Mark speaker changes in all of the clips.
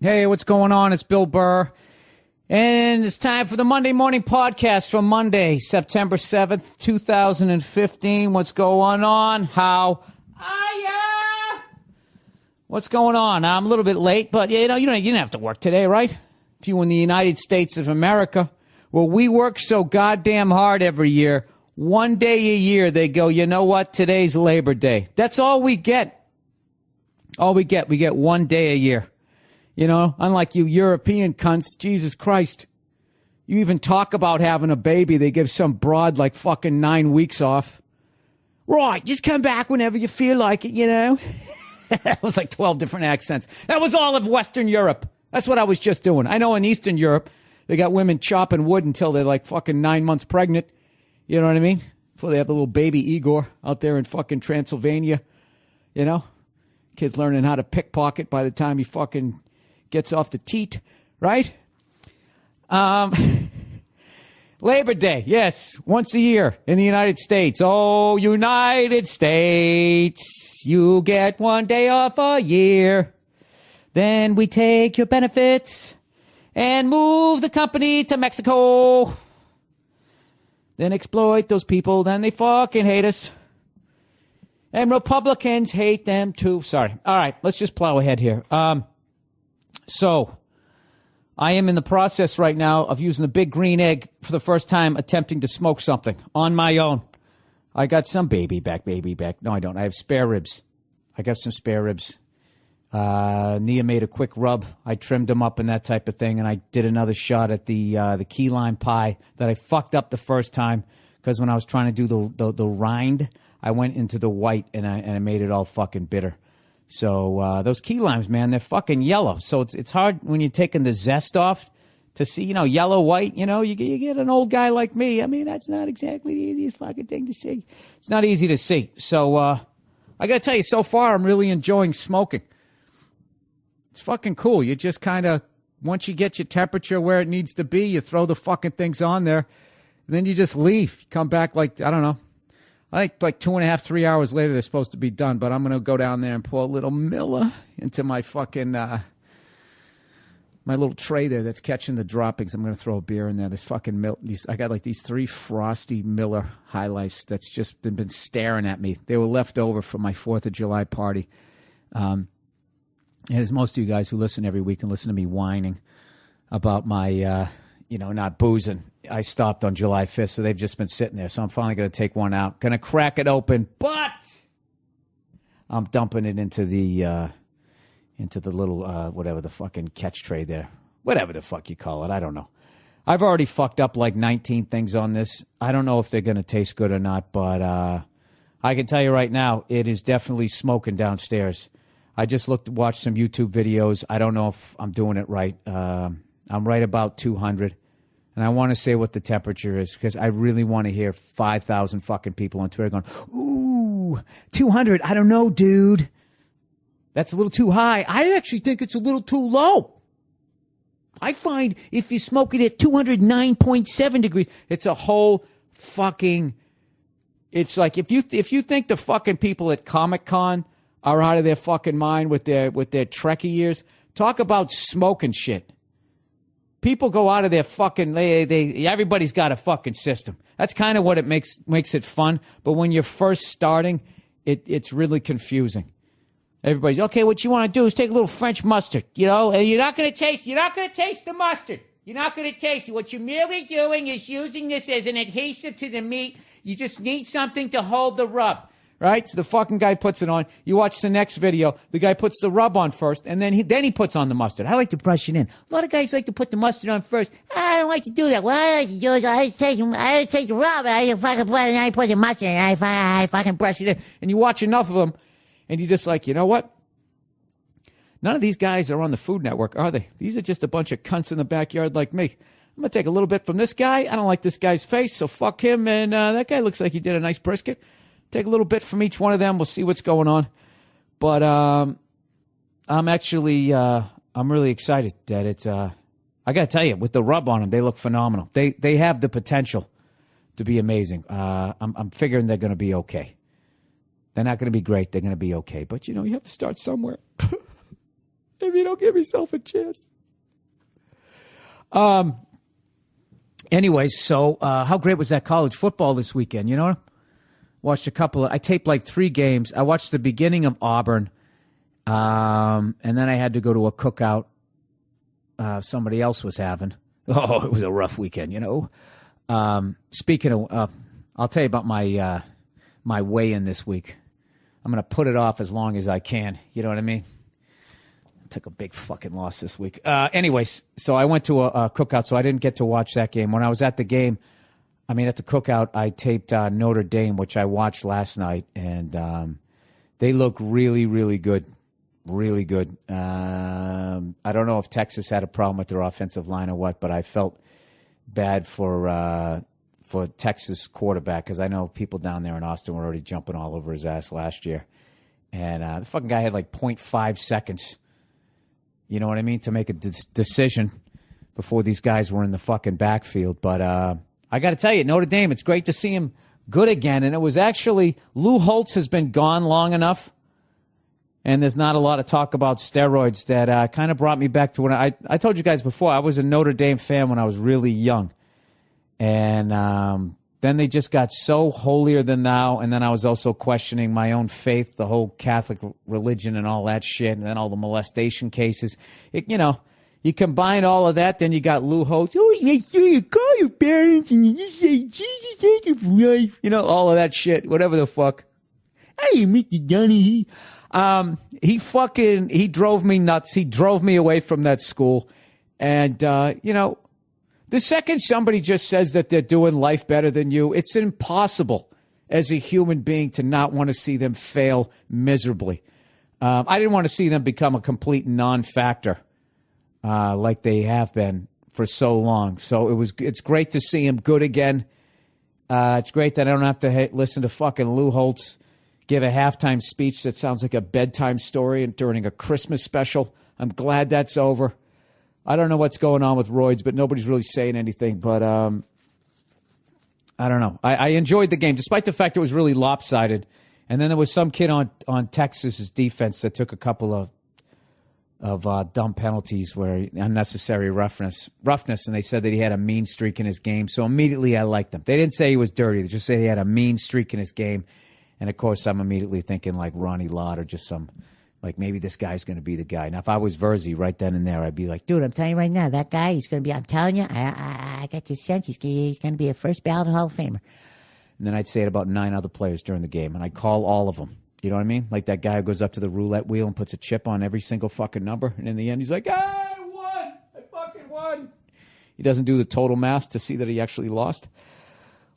Speaker 1: Hey, what's going on? It's Bill Burr. And it's time for the Monday Morning Podcast for Monday, September 7th, 2015. What's going on? How are ya? What's going on? I'm a little bit late, but you didn't have to work today, right? If you were in the United States of America, well, we work so goddamn hard every year. One day a year, they go, you know what? Today's Labor Day. That's all we get. All we get. We get one day a year. You know, unlike you European cunts, Jesus Christ. You even talk about having a baby, they give some broad like fucking 9 weeks off. Right, just come back whenever you feel like it, you know? That was like 12 different accents. That was all of Western Europe. That's what I was just doing. I know in Eastern Europe, they got women chopping wood until they're like fucking 9 months pregnant. You know what I mean? Before they have the little baby Igor out there in fucking Transylvania. You know? Kid's learning how to pickpocket by the time he fucking gets off the teat, right? Labor Day, yes, once a year in the United States. Oh, United States, you get one day off a year. Then we take your benefits and move the company to Mexico. Then exploit those people. Then they fucking hate us. And Republicans hate them too. Sorry. All right, let's just plow ahead here. So, I am in the process right now of using the big green egg for the first time, attempting to smoke something on my own. I got some baby back. No, I don't. I have spare ribs. I got some spare ribs. Nia made a quick rub. I trimmed them up and that type of thing, and I did another shot at the key lime pie that I fucked up the first time because when I was trying to do the rind, I went into the white and I made it all fucking bitter. So those key limes, man, they're fucking yellow. So it's hard when you're taking the zest off to see, you know, yellow, white. You know, you get an old guy like me. I mean, that's not exactly the easiest fucking thing to see. It's not easy to see. So I got to tell you, so far, I'm really enjoying smoking. It's fucking cool. You just kind of, once you get your temperature where it needs to be, you throw the fucking things on there, and then you just leave. You come back like, I don't know. I think like 2.5, 3 hours later, they're supposed to be done, but I'm going to go down there and pour a little Miller into my fucking, my little tray there that's catching the droppings. I'm going to throw a beer in there. This fucking I got like these 3 frosty Miller High Lifes that's just been staring at me. They were left over from my 4th of July party. And as most of you guys who listen every week and listen to me whining about my, not boozing, I stopped on July 5th, so they've just been sitting there. So I'm finally going to take one out. Going to crack it open, but I'm dumping it into the little, whatever the fucking catch tray there. Whatever the fuck you call it. I don't know. I've already fucked up like 19 things on this. I don't know if they're going to taste good or not, but I can tell you right now, it is definitely smoking downstairs. I just watched some YouTube videos. I don't know if I'm doing it right. I'm right about 200. And I want to say what the temperature is because I really want to hear 5,000 fucking people on Twitter going, ooh, 200. I don't know, dude. That's a little too high. I actually think it's a little too low. I find if you smoke it at 209.7 degrees, it's a whole fucking, it's like if you think the fucking people at Comic-Con are out of their fucking mind with their Trekkie ears, talk about smoking shit. People go out of their fucking, everybody's got a fucking system. That's kind of what it makes it fun. But when you're first starting, it's really confusing. Everybody's, okay, what you want to do is take a little French mustard, you know, and you're not going to taste the mustard. You're not going to taste it. What you're merely doing is using this as an adhesive to the meat. You just need something to hold the rub. Right? So the fucking guy puts it on. You watch the next video. The guy puts the rub on first, and then he puts on the mustard. I like to brush it in. A lot of guys like to put the mustard on first. I don't like to do that. What I like to do is I take the rub, and I fucking put it, and I put the mustard, and I fucking brush it in. And you watch enough of them, and you're just like, you know what? None of these guys are on the Food Network, are they? These are just a bunch of cunts in the backyard like me. I'm going to take a little bit from this guy. I don't like this guy's face, so fuck him. And that guy looks like he did a nice brisket. Take a little bit from each one of them. We'll see what's going on. But I'm really excited that it's, I got to tell you, with the rub on them, they look phenomenal. They have the potential to be amazing. I'm figuring they're going to be okay. They're not going to be great. They're going to be okay. But, you know, you have to start somewhere. If me. Don't give yourself a chance. Anyways, so how great was that college football this weekend? You know, watched I taped like 3 games. I watched the beginning of Auburn, and then I had to go to a cookout somebody else was having. Oh, it was a rough weekend, you know. Speaking of, I'll tell you about my weigh-in this week. I'm going to put it off as long as I can. You know what I mean? I took a big fucking loss this week. Anyways, so I went to a cookout, so I didn't get to watch that game. When I was at the game, at the cookout, I taped Notre Dame, which I watched last night, and they look really, really good. Really good. I don't know if Texas had a problem with their offensive line or what, but I felt bad for Texas quarterback because I know people down there in Austin were already jumping all over his ass last year. And the fucking guy had like 0.5 seconds, you know what I mean, to make a decision before these guys were in the fucking backfield. But I got to tell you, Notre Dame, it's great to see him good again. And it was actually, Lou Holtz has been gone long enough. And there's not a lot of talk about steroids that kind of brought me back to when I told you guys before, I was a Notre Dame fan when I was really young. And then they just got so holier than thou. And then I was also questioning my own faith, the whole Catholic religion and all that shit. And then all the molestation cases. You combine all of that, then you got Lou Holtz. Oh, make sure you call your parents and you just say, Jesus, thank you for life. All of that shit, whatever the fuck. Hey, Mr. Johnny. He drove me nuts. He drove me away from that school. And, the second somebody just says that they're doing life better than you, it's impossible as a human being to not want to see them fail miserably. I didn't want to see them become a complete non-factor like they have been for so long. So it's great to see him good again. It's great that I don't have to listen to fucking Lou Holtz give a halftime speech that sounds like a bedtime story during a Christmas special. I'm glad that's over. I don't know what's going on with roids, but nobody's really saying anything. But I don't know. I enjoyed the game, despite the fact it was really lopsided. And then there was some kid on Texas's defense that took a couple of dumb penalties where unnecessary roughness, and they said that he had a mean streak in his game. So immediately I liked him. They didn't say he was dirty. They just said he had a mean streak in his game. And, of course, I'm immediately thinking like Ronnie Lott or just maybe this guy's going to be the guy. Now, if I was Verzi right then and there, I'd be like, dude, I'm telling you right now, that guy, he's going to be, I'm telling you, I got this sense he's going to be a first ballot Hall of Famer. And then I'd say it about 9 other players during the game, and I'd call all of them. You know what I mean? Like that guy who goes up to the roulette wheel and puts a chip on every single fucking number. And in the end, he's like, I won. I fucking won. He doesn't do the total math to see that he actually lost.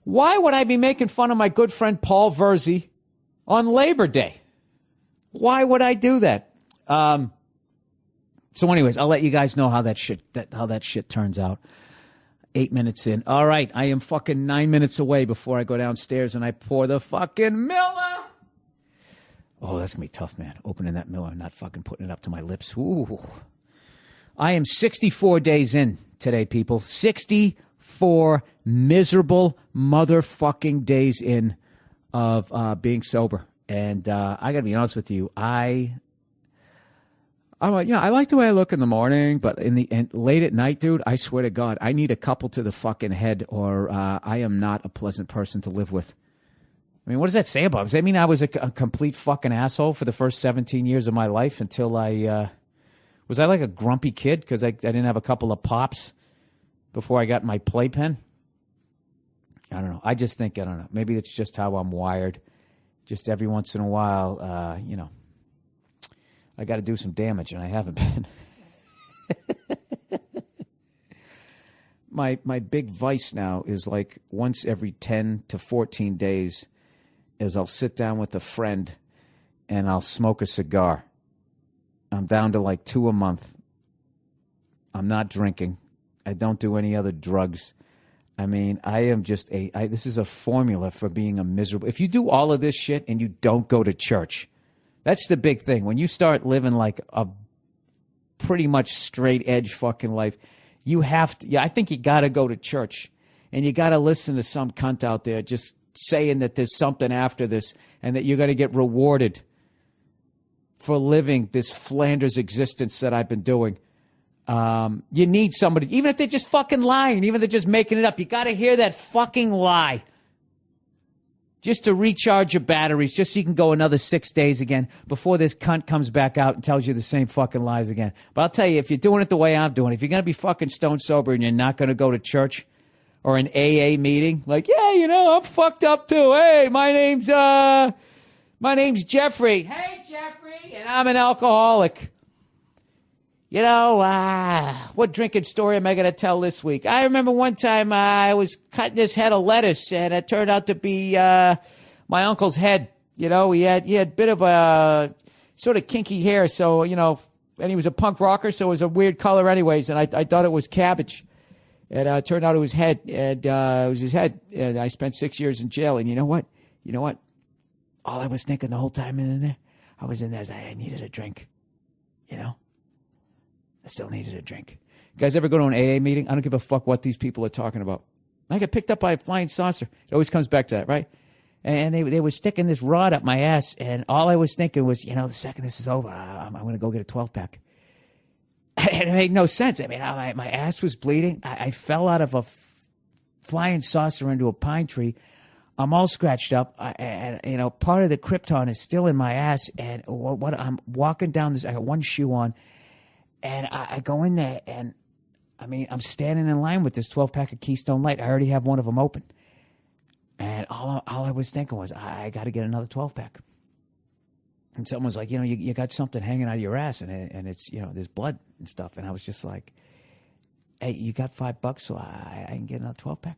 Speaker 1: Why would I be making fun of my good friend Paul Verzi on Labor Day? Why would I do that? So anyways, I'll let you guys know how that shit turns out. 8 minutes in. All right, I am fucking 9 minutes away before I go downstairs and I pour the fucking Miller. Oh, that's going to be tough, man. Opening that Miller and not fucking putting it up to my lips. Ooh. I am 64 days in today, people. 64 miserable motherfucking days in of being sober. And I got to be honest with you. I like the way I look in the morning, but late at night, dude, I swear to God, I need a couple to the fucking head or I am not a pleasant person to live with. I mean, what does that say about me? Does that mean I was a complete fucking asshole for the first 17 years of my life until was I like a grumpy kid because I didn't have a couple of pops before I got my playpen? I don't know. I just think, I don't know. Maybe it's just how I'm wired. Just every once in a while, I got to do some damage, and I haven't been. My big vice now is like once every 10 to 14 days is I'll sit down with a friend and I'll smoke a cigar. I'm down to like 2 a month. I'm not drinking. I don't do any other drugs. I mean, I am just this is a formula for being a miserable. If you do all of this shit and you don't go to church, that's the big thing. When you start living like a pretty much straight edge fucking life, you have to, I think you got to go to church and you got to listen to some cunt out there just saying that there's something after this and that you're going to get rewarded for living this Flanders existence that I've been doing. You need somebody, even if they're just fucking lying, even if they're just making it up, you got to hear that fucking lie. Just to recharge your batteries, just so you can go another 6 days again before this cunt comes back out and tells you the same fucking lies again. But I'll tell you, if you're doing it the way I'm doing it, if you're going to be fucking stone sober and you're not going to go to church or an AA meeting, like, yeah, you know, I'm fucked up too. Hey, my name's Jeffrey. Hey, Jeffrey, and I'm an alcoholic. You know, what drinking story am I going to tell this week? I remember one time I was cutting this head of lettuce, and it turned out to be my uncle's head. You know, he had a bit of a sort of kinky hair, so, you know, and he was a punk rocker, so it was a weird color anyways, and I thought it was cabbage. And it turned out it was head, and it was his head, and I spent 6 years in jail, and you know what? All I was thinking the whole time in there, I was in there, I needed a drink, you know? I still needed a drink. You guys ever go to an AA meeting? I don't give a fuck what these people are talking about. I got picked up by a flying saucer. It always comes back to that, right? And they were sticking this rod up my ass, and all I was thinking was, you know, the second this is over, I'm going to go get a 12-pack. And it made no sense. I mean, my ass was bleeding. I fell out of a flying saucer into a pine tree. I'm all scratched up, and you know, part of the krypton is still in my ass. And what I'm walking down this, I got one shoe on. And I go in there, and, I mean, I'm standing in line with this 12-pack of Keystone Light. I already have one of them open. And all I was thinking was, I got to get another 12-pack. And someone was like, you know, you got something hanging out of your ass, and it's, you know, there's blood and stuff. And I was just like, hey, you got $5, so I can get another 12-pack?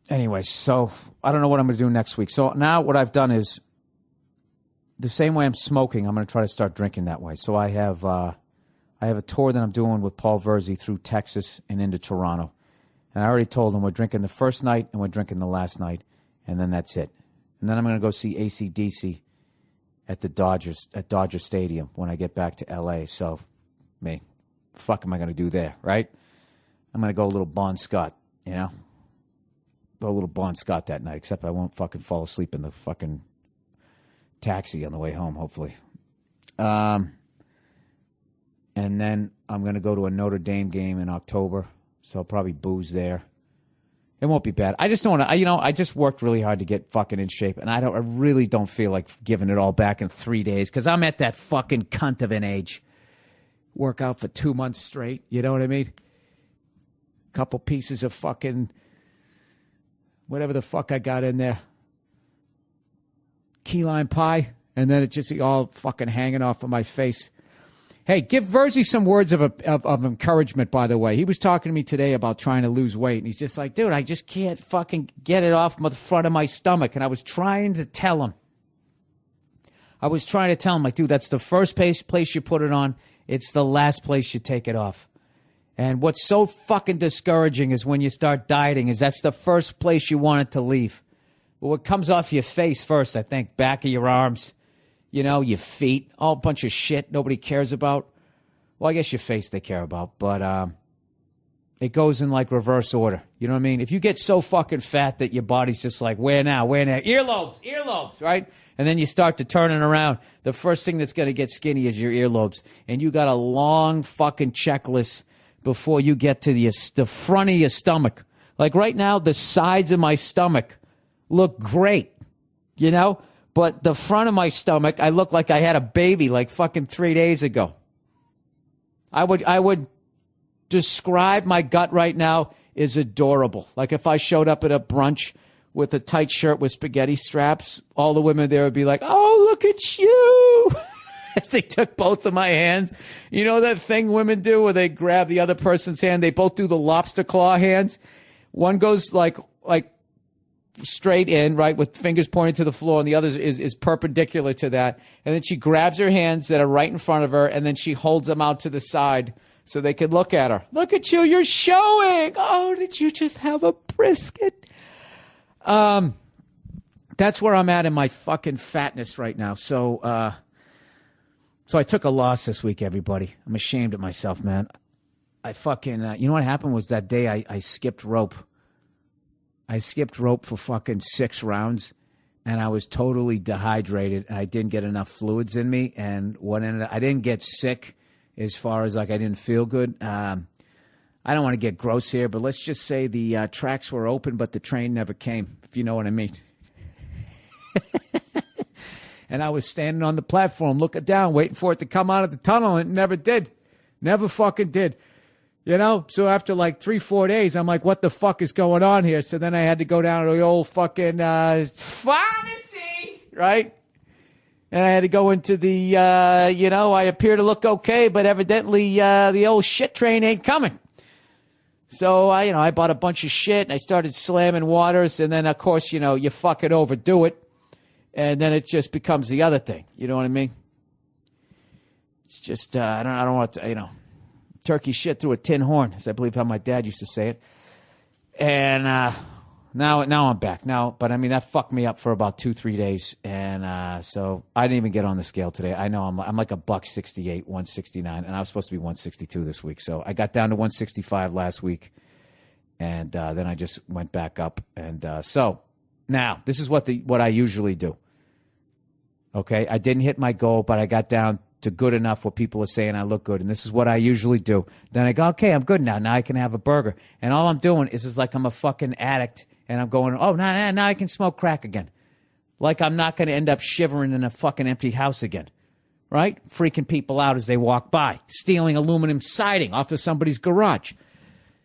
Speaker 1: Anyway, so I don't know what I'm going to do next week. So now what I've done is, the same way I'm smoking, I'm going to try to start drinking that way. So I have a tour that I'm doing with Paul Verzi through Texas and into Toronto. And I already told him we're drinking the first night and we're drinking the last night, and then that's it. And then I'm going to go see AC/DC at Dodger Stadium when I get back to L.A. So, me, fuck am I going to do there, right? I'm going to go a little Bon Scott, you know? Go a little Bon Scott that night, except I won't fucking fall asleep in the fucking taxi on the way home, hopefully. And then I'm going to go to a Notre Dame game in October, so I'll probably booze there. It won't be bad. I just don't want to, you know, I just worked really hard to get fucking in shape, and I really don't feel like giving it all back in 3 days, because I'm at that fucking cunt of an age. Work out for 2 months straight, you know what I mean? Couple pieces of fucking whatever the fuck I got in there. Key lime pie, and then it just all fucking hanging off of my face. Hey, give Verzi some words of encouragement, by the way. He was talking to me today about trying to lose weight, and he's just like, dude, I just can't fucking get it off the front of my stomach. And I was trying to tell him. Like, dude, that's the first place you put it on. It's the last place you take it off. And what's so fucking discouraging is when you start dieting, is that's the first place you want it to leave. Well, what comes off your face first, I think, back of your arms, you know, your feet, all a bunch of shit nobody cares about. Well, I guess your face they care about, but it goes in like reverse order. You know what I mean? If you get so fucking fat that your body's just like, where now? Earlobes, right? And then you start to turn it around. The first thing that's going to get skinny is your earlobes. And you got a long fucking checklist before you get to the front of your stomach. Like right now, the sides of my stomach look great, you know? But the front of my stomach, I look like I had a baby like fucking 3 days ago. I would describe my gut right now as adorable. Like if I showed up at a brunch with a tight shirt with spaghetti straps, all the women there would be like, oh, look at you. As they took both of my hands. You know that thing women do where they grab the other person's hand? They both do the lobster claw hands. One goes like straight in, right, with fingers pointing to the floor, and the other is perpendicular to that. And then she grabs her hands that are right in front of her, and then she holds them out to the side so they could look at her. Look at you, you're showing. Oh, did you just have a brisket? That's where I'm at in my fucking fatness right now. So I took a loss this week, everybody. I'm ashamed of myself, man. I fucking, you know what happened was that day I skipped rope. I skipped rope for fucking 6 rounds, and I was totally dehydrated, and I didn't get enough fluids in me. And I didn't get sick as far as like I didn't feel good. I don't want to get gross here, but let's just say the tracks were open, but the train never came, if you know what I mean. And I was standing on the platform looking down, waiting for it to come out of the tunnel, and it never did. Never fucking did. You know? So after like 3-4 days, I'm like, what the fuck is going on here? So then I had to go down to the old fucking pharmacy, right? And I had to go into the, I appear to look okay, but evidently the old shit train ain't coming. So, I bought a bunch of shit, and I started slamming waters, and then, of course, you fucking overdo it. And then it just becomes the other thing. You know what I mean? It's just, I don't want to, turkey shit through a tin horn, as I believe how my dad used to say it. And now I'm back. But I mean, that fucked me up for about 2-3 days. And so I didn't even get on the scale today. I know I'm like a $168, 169, and I was supposed to be 162 this week. So I got down to 165 last week. And then I just went back up. And so now this is what I usually do. Okay, I didn't hit my goal, but I got down to good enough where people are saying I look good, and this is what I usually do. Then I go, okay, I'm good now. Now I can have a burger. And all I'm doing is like I'm a fucking addict, and I'm going, oh, now I can smoke crack again. Like I'm not going to end up shivering in a fucking empty house again, right? Freaking people out as they walk by, stealing aluminum siding off of somebody's garage.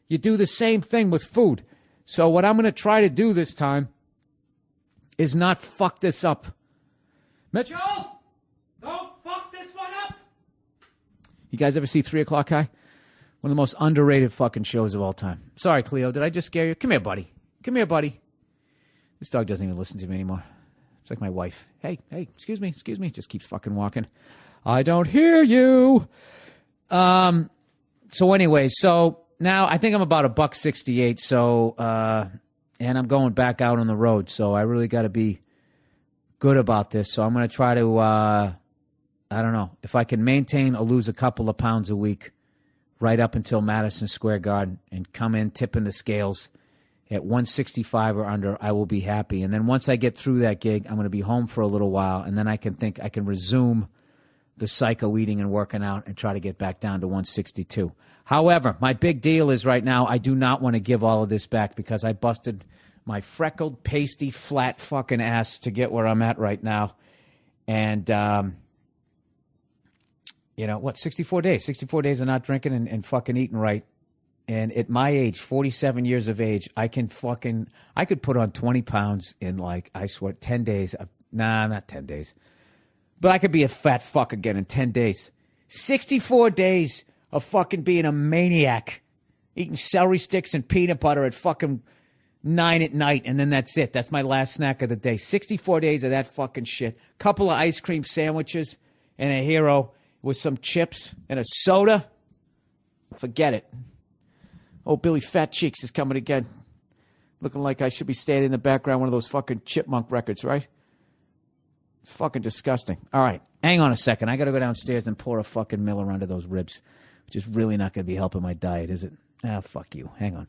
Speaker 1: You do the same thing with food. So what I'm going to try to do this time is not fuck this up. Mitchell, don't fuck this one up. You guys ever see 3 O'Clock High? One of the most underrated fucking shows of all time. Sorry, Cleo, did I just scare you? Come here, buddy. Come here, buddy. This dog doesn't even listen to me anymore. It's like my wife. Hey, excuse me. Just keeps fucking walking. I don't hear you. So anyway, now I think I'm about $168. So, and I'm going back out on the road. So I really got to be good about this. So I'm going to try to, I don't know, if I can maintain or lose a couple of pounds a week right up until Madison Square Garden and come in tipping the scales at 165 or under, I will be happy. And then once I get through that gig, I'm going to be home for a little while, and then I can resume the psycho eating and working out and try to get back down to 162. However, my big deal is right now I do not want to give all of this back because I busted my freckled, pasty, flat fucking ass to get where I'm at right now. And, 64 days. 64 days of not drinking and fucking eating right. And at my age, 47 years of age, I could put on 20 pounds in like, I swear, 10 days. Nah, not 10 days. But I could be a fat fuck again in 10 days. 64 days of fucking being a maniac. Eating celery sticks and peanut butter at fucking 9 at night, and then that's it. That's my last snack of the day. 64 days of that fucking shit. Couple of ice cream sandwiches and a hero with some chips and a soda. Forget it. Oh, Billy Fat Cheeks is coming again. Looking like I should be standing in the background one of those fucking Chipmunk records, right? It's fucking disgusting. All right, hang on a second. I got to go downstairs and pour a fucking Miller under those ribs, which is really not going to be helping my diet, is it? Ah, fuck you. Hang on.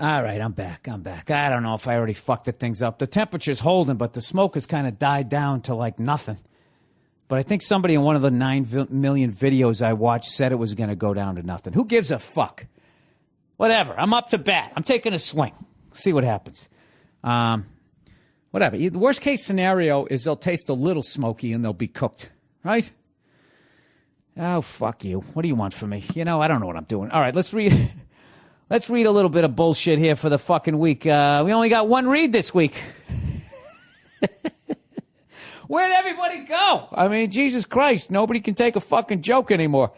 Speaker 1: All right, I'm back. I don't know if I already fucked the things up. The temperature's holding, but the smoke has kind of died down to like nothing. But I think somebody in one of the 9 million videos I watched said it was going to go down to nothing. Who gives a fuck? Whatever. I'm up to bat. I'm taking a swing. See what happens. Whatever. The worst case scenario is they'll taste a little smoky and they'll be cooked. Right? Oh, fuck you. What do you want from me? I don't know what I'm doing. All right, let's read a little bit of bullshit here for the fucking week. We only got one read this week. Where'd everybody go? I mean, Jesus Christ, nobody can take a fucking joke anymore.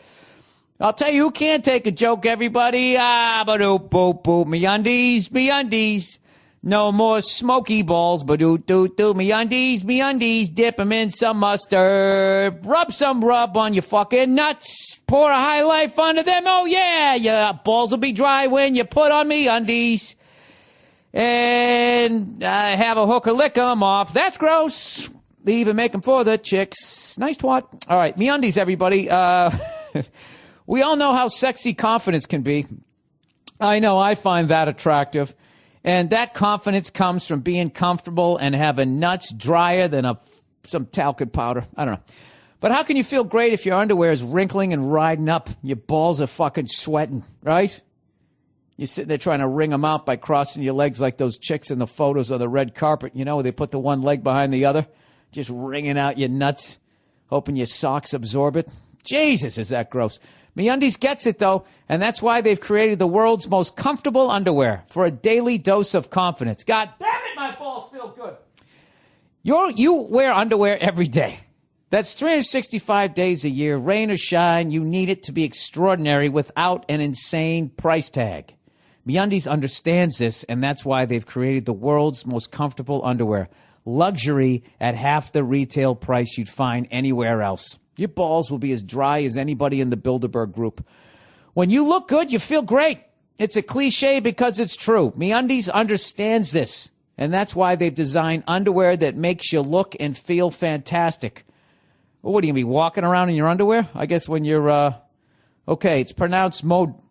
Speaker 1: I'll tell you who can't take a joke, everybody. Ba-doop, boop, boop. Me undies. No more smoky balls. Ba-doop, doop, doop. Me undies. Dip them in some mustard. Rub some rub on your fucking nuts. Pour a High Life under them. Oh, yeah. Your balls will be dry when you put on me undies. And have a hooker lick them off. That's gross. They even make them for the chicks. Nice twat. All right, MeUndies, everybody. We all know how sexy confidence can be. I know I find that attractive. And that confidence comes from being comfortable and having nuts drier than some talcum powder. I don't know. But how can you feel great if your underwear is wrinkling and riding up? Your balls are fucking sweating, right? You're sitting there trying to wring them out by crossing your legs like those chicks in the photos on the red carpet, you know, where they put the one leg behind the other, just wringing out your nuts, hoping your socks absorb it. Jesus, is that gross. MeUndies gets it, though, and that's why they've created the world's most comfortable underwear for a daily dose of confidence. God damn it, my balls feel good. You wear underwear every day. That's 365 days a year, rain or shine. You need it to be extraordinary without an insane price tag. MeUndies understands this, and that's why they've created the world's most comfortable underwear. Luxury at half the retail price you'd find anywhere else. Your balls will be as dry as anybody in the Bilderberg group. When you look good, you feel great. It's a cliche because it's true. MeUndies understands this, and that's why they've designed underwear that makes you look and feel fantastic. Well, what are you going to be walking around in your underwear? I guess when you're, okay, it's pronounced modal.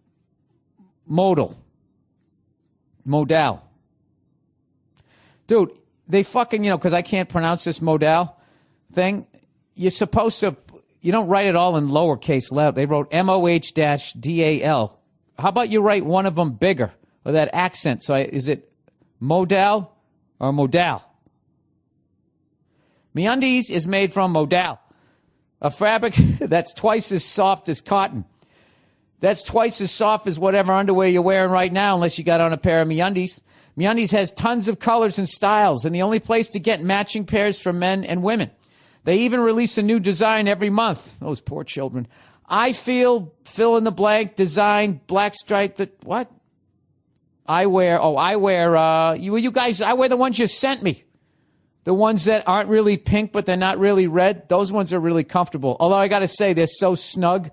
Speaker 1: Dude, they fucking, because I can't pronounce this modal thing. You're supposed to, you don't write it all in lowercase letter. They wrote MOH-DAL. How about you write one of them bigger with that accent? So is it modal or modal? MeUndies is made from modal, a fabric that's twice as soft as cotton. That's twice as soft as whatever underwear you're wearing right now, unless you got on a pair of MeUndies. MeUndies has tons of colors and styles, and the only place to get matching pairs for men and women. They even release a new design every month. Those poor children. I feel, fill in the blank, design, black stripe, what? I wear you guys, I wear the ones you sent me. The ones that aren't really pink, but they're not really red. Those ones are really comfortable. Although I got to say, they're so snug.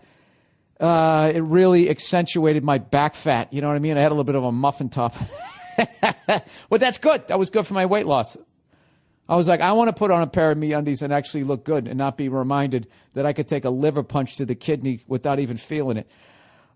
Speaker 1: It really accentuated my back fat. You know what I mean? I had a little bit of a muffin top. But that's good. That was good for my weight loss. I was like, I want to put on a pair of MeUndies and actually look good and not be reminded that I could take a liver punch to the kidney without even feeling it.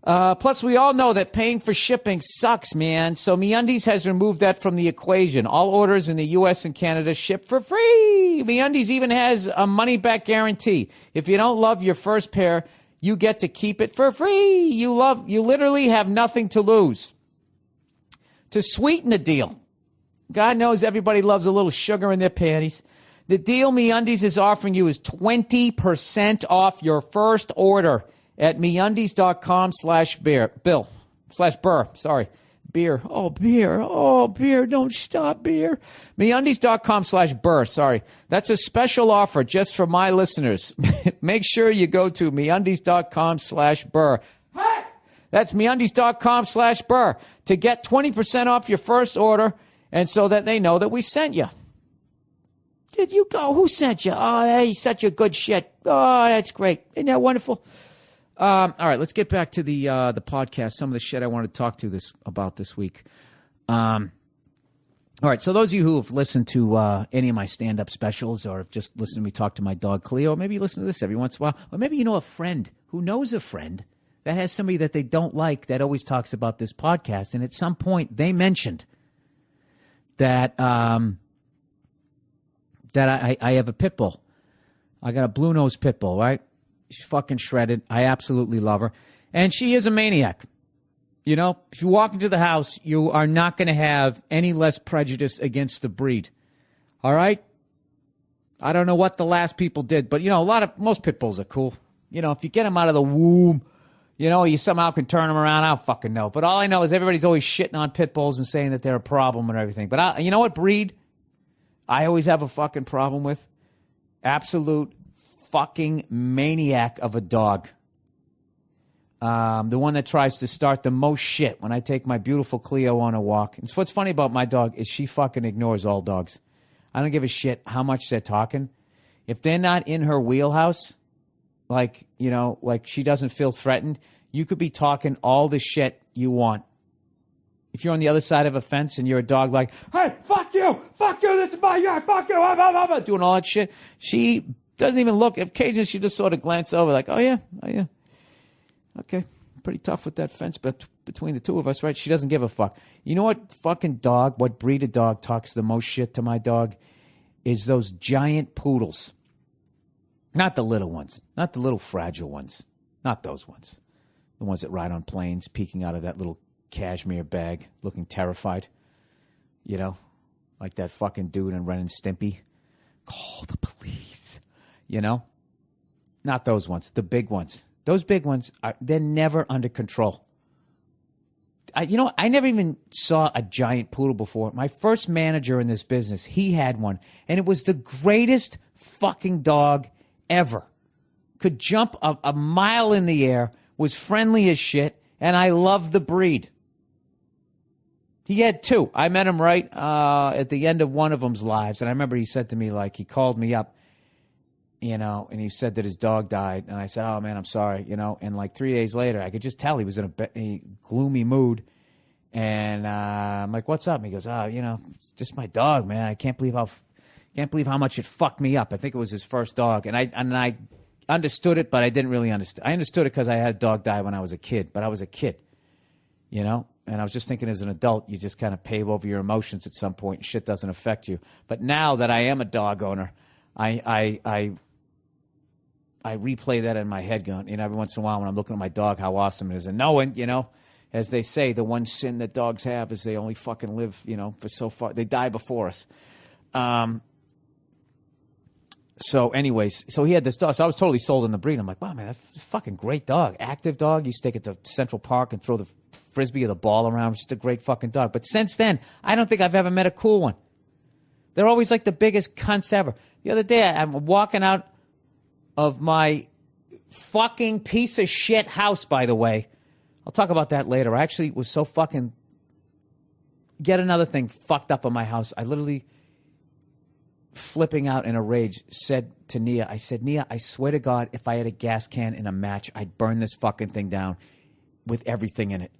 Speaker 1: Plus, we all know that paying for shipping sucks, man. So MeUndies has removed that from the equation. All orders in the U.S. and Canada ship for free. MeUndies even has a money-back guarantee. If you don't love your first pair, you get to keep it for free. You literally have nothing to lose. To sweeten the deal, God knows everybody loves a little sugar in their panties. The deal MeUndies is offering you is 20% off your first order at MeUndies.com/Burr. Sorry. Beer. Oh, beer. Oh, beer. Don't stop, beer. MeUndies.com/Burr. Sorry. That's a special offer just for my listeners. Make sure you go to MeUndies.com/Burr. Hey! That's MeUndies.com/Burr to get 20% off your first order and so that they know that we sent you. Did you go? Who sent you? Oh, that's such a good shit. Oh, that's great. Isn't that wonderful? All right, let's get back to the podcast. Some of the shit I wanted to talk to about this week. All right, so those of you who have listened to any of my stand-up specials or have just listened to me talk to my dog Cleo, or maybe you listen to this every once in a while, or maybe you know a friend who knows a friend that has somebody that they don't like that always talks about this podcast, and at some point they mentioned that that I have a pit bull. I got a blue-nosed pit bull, right? She's fucking shredded. I absolutely love her. And she is a maniac. You know, if you walk into the house, you are not going to have any less prejudice against the breed. All right? I don't know what the last people did, but, most pit bulls are cool. You know, if you get them out of the womb, you somehow can turn them around. I don't fucking know. But all I know is everybody's always shitting on pit bulls and saying that they're a problem and everything. But you know what breed I always have a fucking problem with? Absolute fucking maniac of a dog. The one that tries to start the most shit when I take my beautiful Cleo on a walk. And what's funny about my dog is she fucking ignores all dogs. I don't give a shit how much they're talking. If they're not in her wheelhouse, like she doesn't feel threatened, you could be talking all the shit you want. If you're on the other side of a fence and you're a dog like, hey, fuck you, this is my yard, fuck you, blah, blah, blah, doing all that shit, she doesn't even look. Occasionally she just sort of glance over like, oh yeah. Okay. pretty tough with that fence between the two of us, right? She doesn't give a fuck. You know what what breed of dog talks the most shit to my dog? Is those giant poodles. Not the little ones. Not the little fragile ones. Not those ones. The ones that ride on planes, peeking out of that little cashmere bag, looking terrified. You know? Like that fucking dude in Ren and Stimpy. Call the police. You know? Not those ones. The big ones. Those big ones, they're never under control. I never even saw a giant poodle before. My first manager in this business, he had one. And it was the greatest fucking dog ever. Could jump a mile in the air, was friendly as shit, and I loved the breed. He had two. I met him right at the end of one of them's lives. And I remember he said to me, like, he called me up, and he said that his dog died. And I said, oh, man, I'm sorry, And like 3 days later, I could just tell he was in a gloomy mood. And I'm like, what's up? And he goes, it's just my dog, man. I can't believe how much it fucked me up. I think it was his first dog. And I understood it, but I didn't really understand. I understood it because I had a dog die when I was a kid. But I was a kid, And I was just thinking as an adult, you just kind of pave over your emotions at some point and shit doesn't affect you. But now that I am a dog owner, I replay that in my head going, every once in a while when I'm looking at my dog, how awesome it is. And knowing, as they say, the one sin that dogs have is they only fucking live, for so far. They die before us. So anyways, so he had this dog. So I was totally sold on the breed. I'm like, wow, man, that's a fucking great dog. Active dog. Used to take it to Central Park and throw the Frisbee or the ball around. Just a great fucking dog. But since then, I don't think I've ever met a cool one. They're always like the biggest cunts ever. The other day, I'm walking out of my fucking piece of shit house, by the way. I'll talk about that later. I actually was so fucking... Get another thing fucked up in my house. I literally, flipping out in a rage, said to Nia, I said, Nia, I swear to God, if I had a gas can and a match, I'd burn this fucking thing down with everything in it.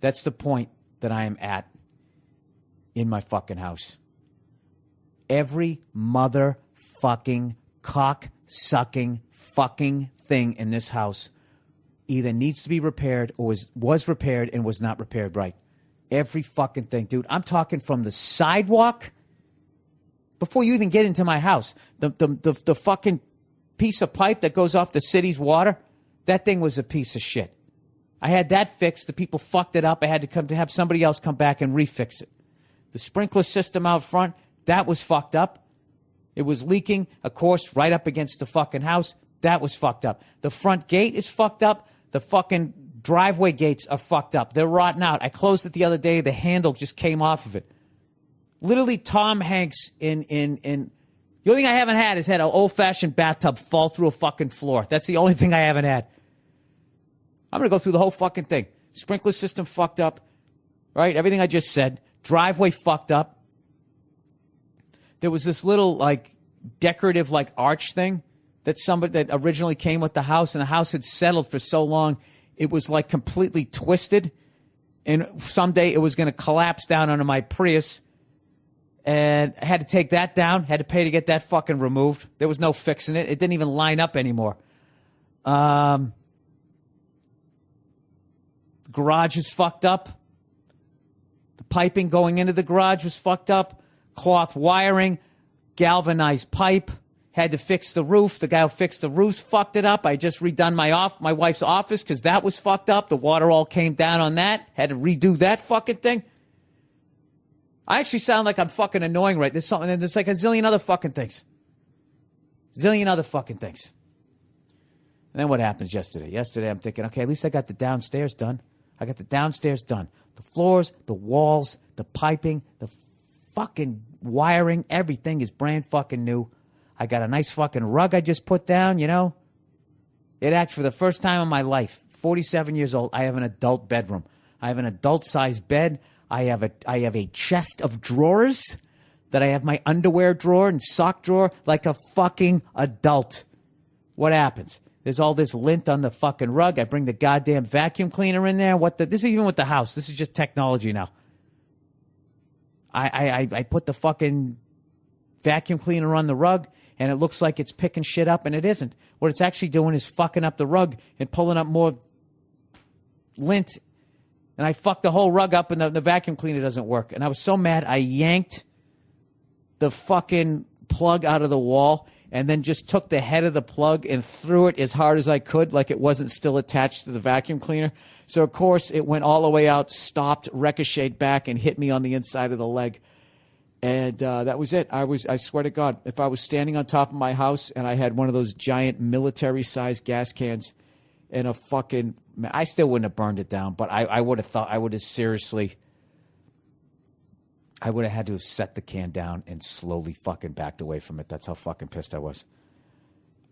Speaker 1: That's the point that I am at in my fucking house. Every motherfucking cock-sucking fucking thing in this house either needs to be repaired or was repaired and was not repaired right. Every fucking thing. Dude, I'm talking from the sidewalk before you even get into my house. The fucking piece of pipe that goes off the city's water, that thing was a piece of shit. I had that fixed. The people fucked it up. I had to have somebody else come back and refix it. The sprinkler system out front, that was fucked up. It was leaking, of course, right up against the fucking house. That was fucked up. The front gate is fucked up. The fucking driveway gates are fucked up. They're rotten out. I closed it the other day. The handle just came off of it. Literally Tom Hanks in the only thing I haven't had is had an old-fashioned bathtub fall through a fucking floor. That's the only thing I haven't had. I'm going to go through the whole fucking thing. Sprinkler system fucked up. Right? Everything I just said. Driveway fucked up. There was this little, decorative, arch thing that originally came with the house, and the house had settled for so long, it was, completely twisted. And someday it was going to collapse down onto my Prius. And I had to take that down. Had to pay to get that fucking removed. There was no fixing it. It didn't even line up anymore. Garage is fucked up. The piping going into the garage was fucked up. Cloth wiring, galvanized pipe. Had to fix the roof. The guy who fixed the roof fucked it up. I just redone my wife's office because that was fucked up. The water all came down on that. Had to redo that fucking thing. I actually sound like I'm fucking annoying, right? There's something, and there's like a zillion other fucking things. Zillion other fucking things. And then what happens yesterday? Yesterday I'm thinking, okay, at least I got the downstairs done. I got the downstairs done. The floors, the walls, the piping, the fucking wiring, everything is brand fucking new. I got a nice fucking rug I just put down, It actually, for the first time in my life, 47 years old, I have an adult bedroom. I have an adult-sized bed. I have a chest of drawers that I have my underwear drawer and sock drawer like a fucking adult. What happens? There's all this lint on the fucking rug. I bring the goddamn vacuum cleaner in there. This is even with the house. This is just technology now. I put the fucking vacuum cleaner on the rug, and it looks like it's picking shit up, and it isn't. What it's actually doing is fucking up the rug and pulling up more lint, and I fucked the whole rug up, and the vacuum cleaner doesn't work. And I was so mad, I yanked the fucking plug out of the wall and then just took the head of the plug and threw it as hard as I could, like it wasn't still attached to the vacuum cleaner. So, of course, it went all the way out, stopped, ricocheted back, and hit me on the inside of the leg. And that was it. I swear to God, if I was standing on top of my house and I had one of those giant military-sized gas cans and a fucking... I still wouldn't have burned it down, but I would have thought... I would have seriously... I would have had to have set the can down and slowly fucking backed away from it. That's how fucking pissed I was.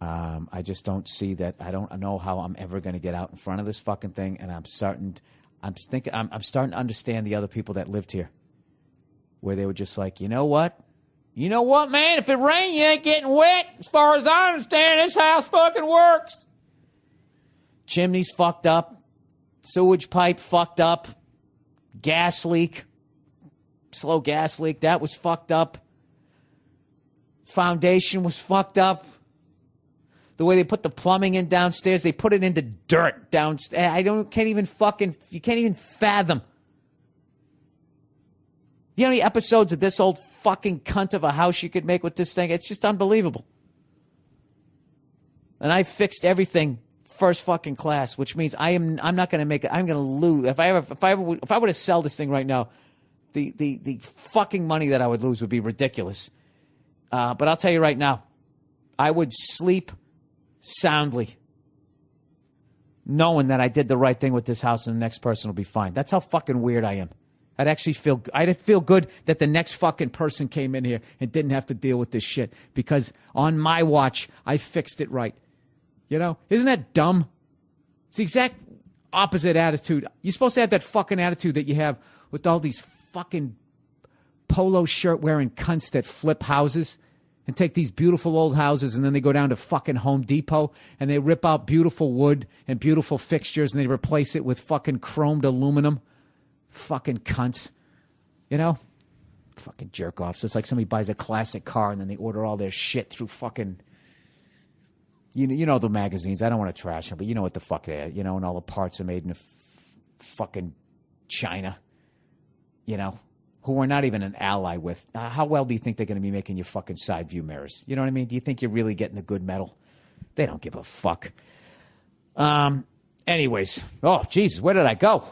Speaker 1: I just don't see that. I don't know how I'm ever going to get out in front of this fucking thing, and I'm starting to understand the other people that lived here, where they were just like, you know what? You know what, man? If it rains, you ain't getting wet. As far as I understand, this house fucking works. Chimney's fucked up. Sewage pipe fucked up. Gas leak. Slow gas leak. That was fucked up. Foundation was fucked up. The way they put the plumbing in downstairs, they put it into dirt downstairs. You can't even fathom. You know how many episodes of this old fucking cunt of a house you could make with this thing? It's just unbelievable. And I fixed everything first fucking class, which means I'm not going to make it. I'm going to lose. If I were to sell this thing right now, the fucking money that I would lose would be ridiculous. But I'll tell you right now, I would sleep soundly knowing that I did the right thing with this house and the next person will be fine. That's how fucking weird I am. I'd feel good that the next fucking person came in here and didn't have to deal with this shit because on my watch, I fixed it right. You know? Isn't that dumb? It's the exact opposite attitude. You're supposed to have that fucking attitude that you have with all these fucking polo shirt wearing cunts that flip houses and take these beautiful old houses and then they go down to fucking Home Depot and they rip out beautiful wood and beautiful fixtures and they replace it with fucking chromed aluminum. Fucking cunts. You know? Fucking jerk-offs. It's like somebody buys a classic car and then they order all their shit through fucking... You know the magazines. I don't want to trash them, but you know what the fuck they are. You know, and all the parts are made in fucking China. You know? Who we're not even an ally with. How well do you think they're going to be making your fucking side view mirrors? You know what I mean? Do you think you're really getting the good metal? They don't give a fuck. Anyways. Oh, Jesus, where did I go?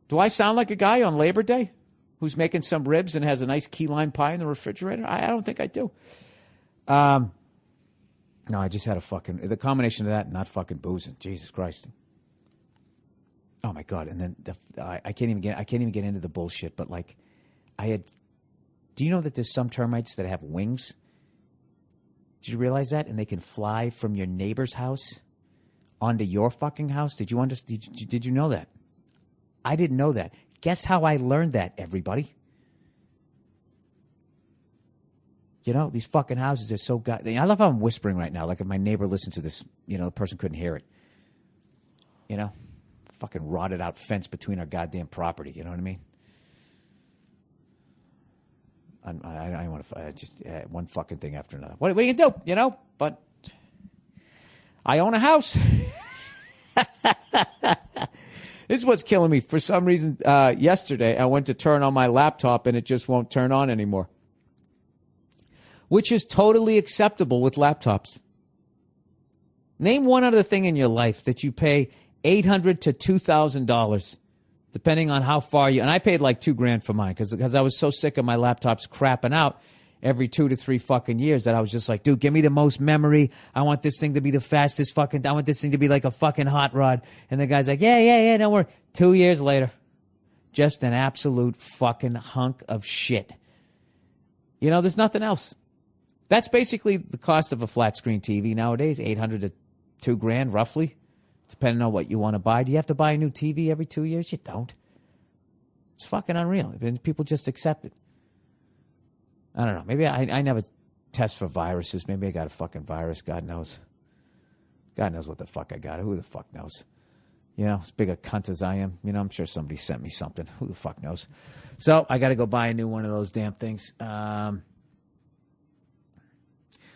Speaker 1: Do I sound like a guy on Labor Day who's making some ribs and has a nice key lime pie in the refrigerator? I don't think I do. No, I just had the combination of that and not fucking boozing. Jesus Christ. Oh my God. And then I can't even get into the bullshit, but like do you know that there's some termites that have wings? Did you realize that? And they can fly from your neighbor's house onto your fucking house? Did you know that? I didn't know that. Guess how I learned that, everybody? You know, these fucking houses are so I love how I'm whispering right now. Like if my neighbor listened to this, you know, the person couldn't hear it. You know? Fucking rotted out fence between our goddamn property. You know what I mean? I want to just one fucking thing after another. What are you going to do? You know? But I own a house. This is what's killing me. For some reason, yesterday, I went to turn on my laptop and it just won't turn on anymore. Which is totally acceptable with laptops. Name one other thing in your life that you pay $800 to $2,000, depending on how far and I paid like $2,000 for mine because I was so sick of my laptops crapping out every 2 to 3 fucking years that I was just like, dude, give me the most memory. I want this thing to be the fastest I want this thing to be like a fucking hot rod. And the guy's like, yeah, don't worry. 2 years later, just an absolute fucking hunk of shit. You know, there's nothing else. That's basically the cost of a flat screen TV nowadays, $800 to $2,000 roughly, depending on what you want to buy. Do you have to buy a new TV every 2 years? You don't. It's fucking unreal. People just accept it. I don't know. Maybe I never test for viruses. Maybe I got a fucking virus. God knows. God knows what the fuck I got. Who the fuck knows? You know, as big a cunt as I am, you know, I'm sure somebody sent me something. Who the fuck knows? So I got to go buy a new one of those damn things.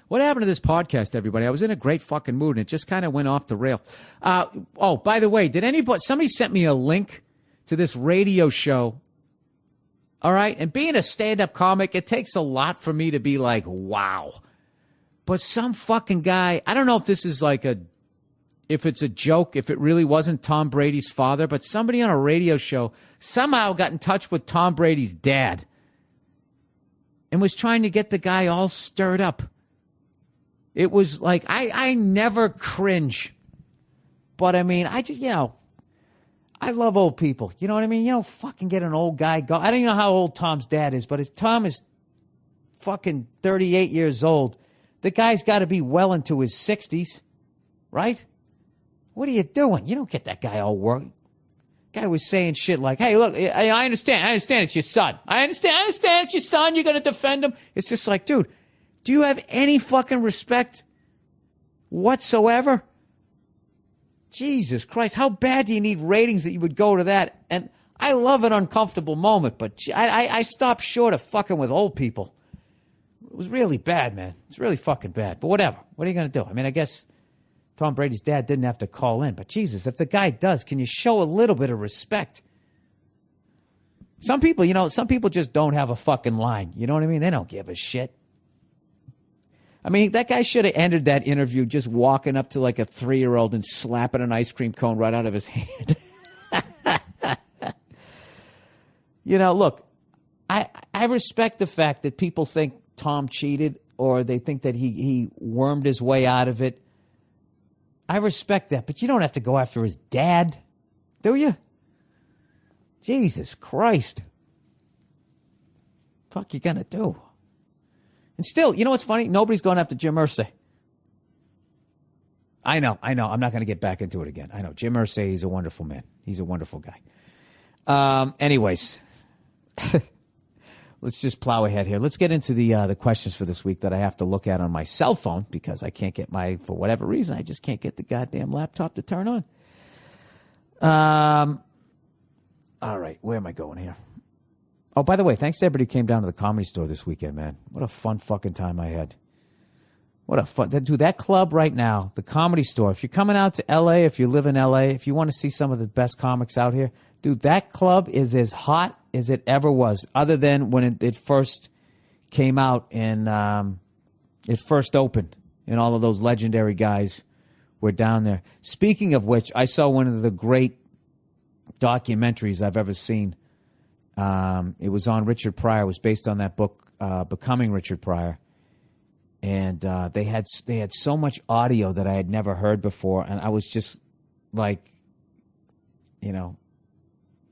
Speaker 1: What happened to this podcast, everybody? I was in a great fucking mood, and it just kind of went off the rail. Oh, by the way, somebody sent me a link to this radio show. All right? And being a stand-up comic, it takes a lot for me to be like, wow. But some fucking guy, I don't know if this is if it's a joke, if it really wasn't Tom Brady's father, but somebody on a radio show somehow got in touch with Tom Brady's dad and was trying to get the guy all stirred up. It was like, I never cringe. But I mean, I just, I love old people. You know what I mean? You don't fucking get an old guy go. I don't even know how old Tom's dad is, but if Tom is fucking 38 years old, the guy's got to be well into his 60s, right? What are you doing? You don't get that guy all worried. Guy was saying shit like, hey, look, I understand it's your son. I understand it's your son. You're going to defend him. It's just like, dude, do you have any fucking respect whatsoever? Jesus Christ, how bad do you need ratings that you would go to that? And I love an uncomfortable moment, but I stopped short of fucking with old people. It was really bad, man. It's really fucking bad. But whatever. What are you going to do? I mean, I guess Tom Brady's dad didn't have to call in. But Jesus, if the guy does, can you show a little bit of respect? Some people, just don't have a fucking line. You know what I mean? They don't give a shit. I mean, that guy should have ended that interview just walking up to like a 3-year-old and slapping an ice cream cone right out of his hand. Look, I respect the fact that people think Tom cheated or they think that he wormed his way out of it. I respect that, but you don't have to go after his dad, do you? Jesus Christ. Fuck you gonna do? And still, you know what's funny? Nobody's going after Jim Irsay. I know. I'm not going to get back into it again. I know. Jim Irsay, he's a wonderful man. He's a wonderful guy. Anyways, let's just plow ahead here. Let's get into the questions for this week that I have to look at on my cell phone because I can't get for whatever reason, I just can't get the goddamn laptop to turn on. All right, where am I going here? Oh, by the way, thanks to everybody who came down to the Comedy Store this weekend, man. What a fun fucking time I had. What a fun... Dude, that club right now, the Comedy Store, if you're coming out to L.A., if you live in L.A., if you want to see some of the best comics out here, dude, that club is as hot as it ever was, other than when it first came out and it first opened, and all of those legendary guys were down there. Speaking of which, I saw one of the great documentaries I've ever seen. It was on Richard Pryor. It was based on that book, Becoming Richard Pryor. And they had so much audio that I had never heard before, and I was just like,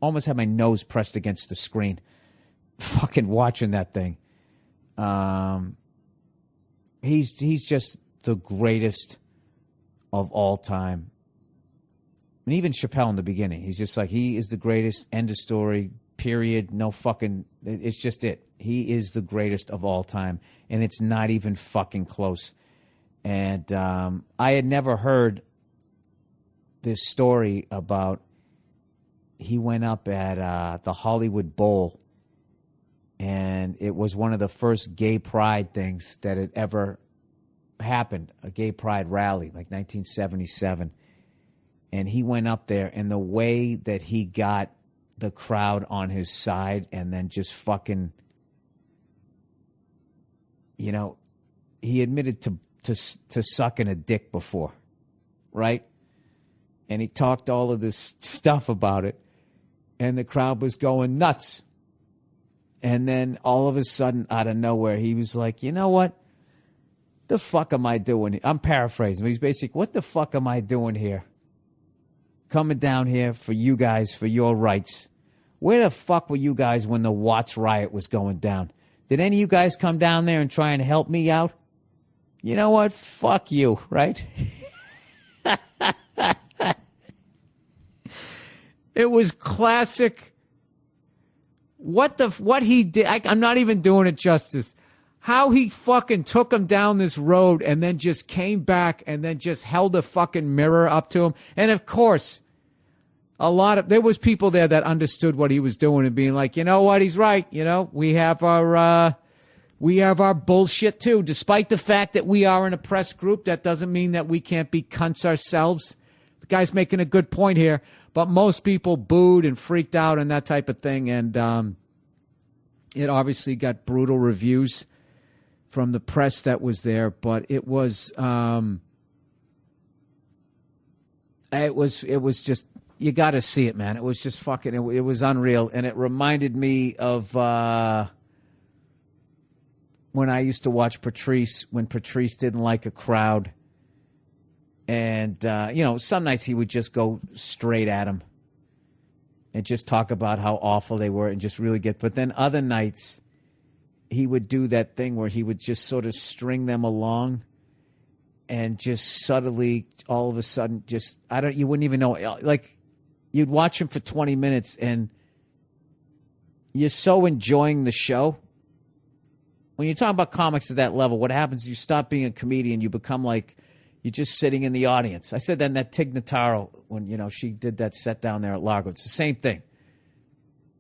Speaker 1: almost had my nose pressed against the screen, fucking watching that thing. He's just the greatest of all time. And even Chappelle in the beginning, he's just like, he is the greatest, end of story, period, no fucking, it's just it. He is the greatest of all time, and it's not even fucking close. And I had never heard this story about he went up at the Hollywood Bowl, and it was one of the first gay pride things that had ever happened, a gay pride rally, like 1977. And he went up there, and the way that he got the crowd on his side and then just fucking, he admitted to sucking a dick before, right? And he talked all of this stuff about it, and the crowd was going nuts. And then all of a sudden, out of nowhere, he was like, you know what? The fuck am I doing? I'm paraphrasing, but he's basically, what the fuck am I doing here? Coming down here for you guys, for your rights. Where the fuck were you guys when the Watts riot was going down? Did any of you guys come down there and try and help me out? You know what? Fuck you, right? It was classic. What he did, I'm not even doing it justice. How he fucking took him down this road and then just came back and then just held a fucking mirror up to him. And of course, there was people there that understood what he was doing and being like, you know what, he's right. We have our We have our bullshit too. Despite the fact that we are an oppressed group, that doesn't mean that we can't be cunts ourselves. The guy's making a good point here, but most people booed and freaked out and that type of thing, and it obviously got brutal reviews from the press that was there, but it was just, you got to see it, man. It was just fucking, it was unreal, and it reminded me of when I used to watch Patrice, when Patrice didn't like a crowd, and some nights he would just go straight at him and just talk about how awful they were and just really but then other nights he would do that thing where he would just sort of string them along and just subtly, all of a sudden, you wouldn't even know, like, you'd watch him for 20 minutes and you're so enjoying the show. When you're talking about comics at that level, what happens is you stop being a comedian, you become like, you're just sitting in the audience. I said that in that Tig Notaro, when, she did that set down there at Largo. It's the same thing.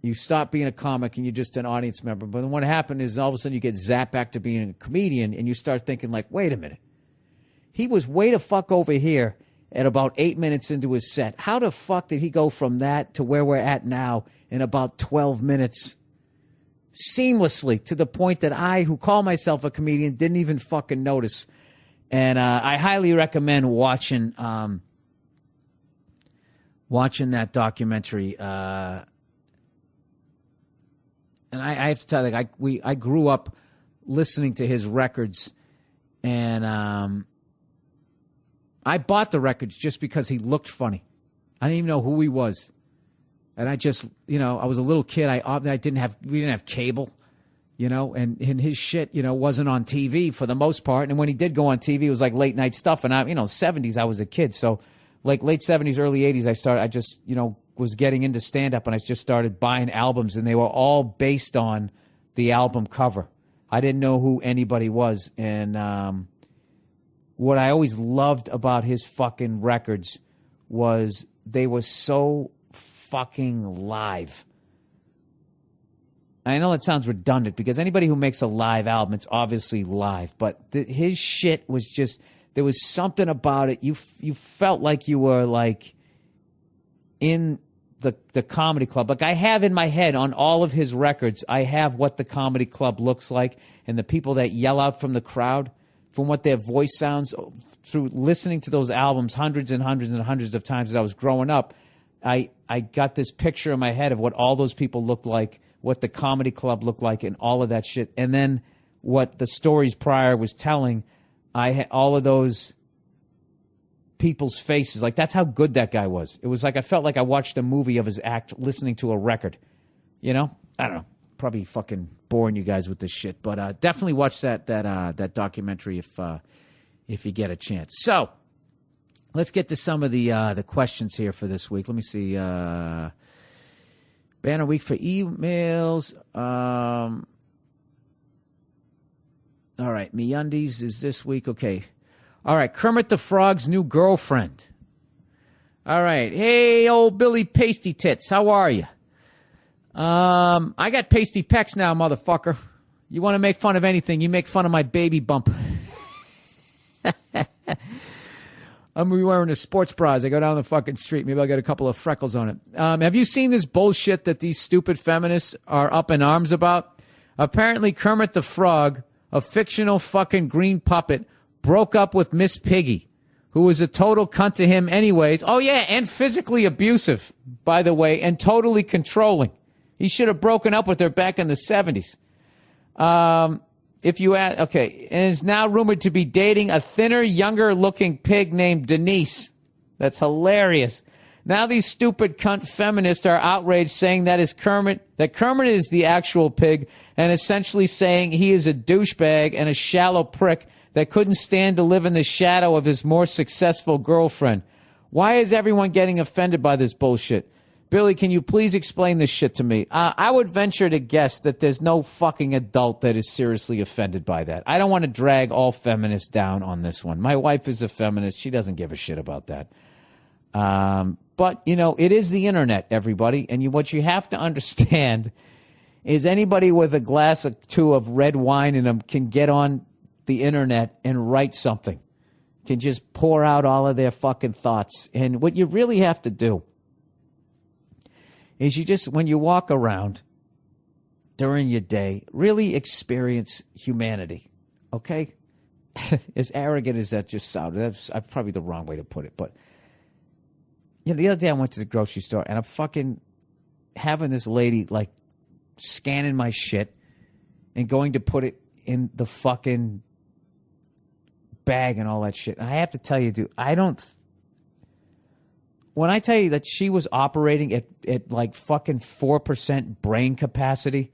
Speaker 1: You stop being a comic and you're just an audience member. But then what happened is all of a sudden you get zapped back to being a comedian and you start thinking like, wait a minute. He was way the fuck over here at about 8 minutes into his set. How the fuck did he go from that to where we're at now in about 12 minutes? Seamlessly, to the point that I, who call myself a comedian, didn't even fucking notice. And I highly recommend watching that documentary. And I have to tell you, I grew up listening to his records, and I bought the records just because he looked funny. I didn't even know who he was, and I just, I was a little kid. We didn't have cable, and his shit, wasn't on TV for the most part. And when he did go on TV, it was like late night stuff. And 70s, I was a kid, so like late 70s, early 80s, I just was getting into stand-up, and I just started buying albums, and they were all based on the album cover. I didn't know who anybody was, and what I always loved about his fucking records was they were so fucking live. I know that sounds redundant, because anybody who makes a live album, it's obviously live, but his shit was just, there was something about it. You felt like you were like in the comedy club. Like I have in my head on all of his records, I have what the comedy club looks like, and the people that yell out from the crowd, from what their voice sounds, through listening to those albums hundreds and hundreds and hundreds of times as I was growing up. I got this picture in my head of what all those people looked like, what the comedy club looked like, and all of that shit. And then what the stories prior was telling, I had all of those people's faces. Like, that's how good that guy was. It was like I felt like I watched a movie of his act listening to a record. I don't know. Probably fucking boring you guys with this shit, but definitely watch that documentary if you get a chance. So let's get to some of the questions here for this week. Let me see. Banner week for emails. All right, MeUndies is this week. Okay. All right, Kermit the Frog's new girlfriend. All right. Hey, old Billy Pasty Tits, how are you? I got pasty pecs now, motherfucker. You want to make fun of anything, you make fun of my baby bump. I'm wearing a sports bra as I go down the fucking street. Maybe I got a couple of freckles on it. Have you seen this bullshit that these stupid feminists are up in arms about? Apparently Kermit the Frog, a fictional fucking green puppet, broke up with Miss Piggy, who was a total cunt to him anyways. Oh, yeah, and physically abusive, by the way, and totally controlling. He should have broken up with her back in the 70s. If you ask, okay, and is now rumored to be dating a thinner, younger-looking pig named Denise. That's hilarious. Now these stupid cunt feminists are outraged, saying that Kermit is the actual pig, and essentially saying he is a douchebag and a shallow prick that couldn't stand to live in the shadow of his more successful girlfriend. Why is everyone getting offended by this bullshit? Billy, can you please explain this shit to me? I would venture to guess that there's no fucking adult that is seriously offended by that. I don't want to drag all feminists down on this one. My wife is a feminist. She doesn't give a shit about that. But, it is the internet, everybody. And what you have to understand is anybody with a glass or two of red wine in them can get on the internet and write something, can just pour out all of their fucking thoughts. And what you really have to do is you just, when you walk around during your day, really experience humanity, okay? As arrogant as that just sounded, that's probably the wrong way to put it. But, you know, the other day I went to the grocery store and I'm fucking having this lady, like, scanning my shit and going to put it in the fucking bag and all that shit. And I have to tell you, dude, when I tell you that she was operating at like fucking 4% brain capacity,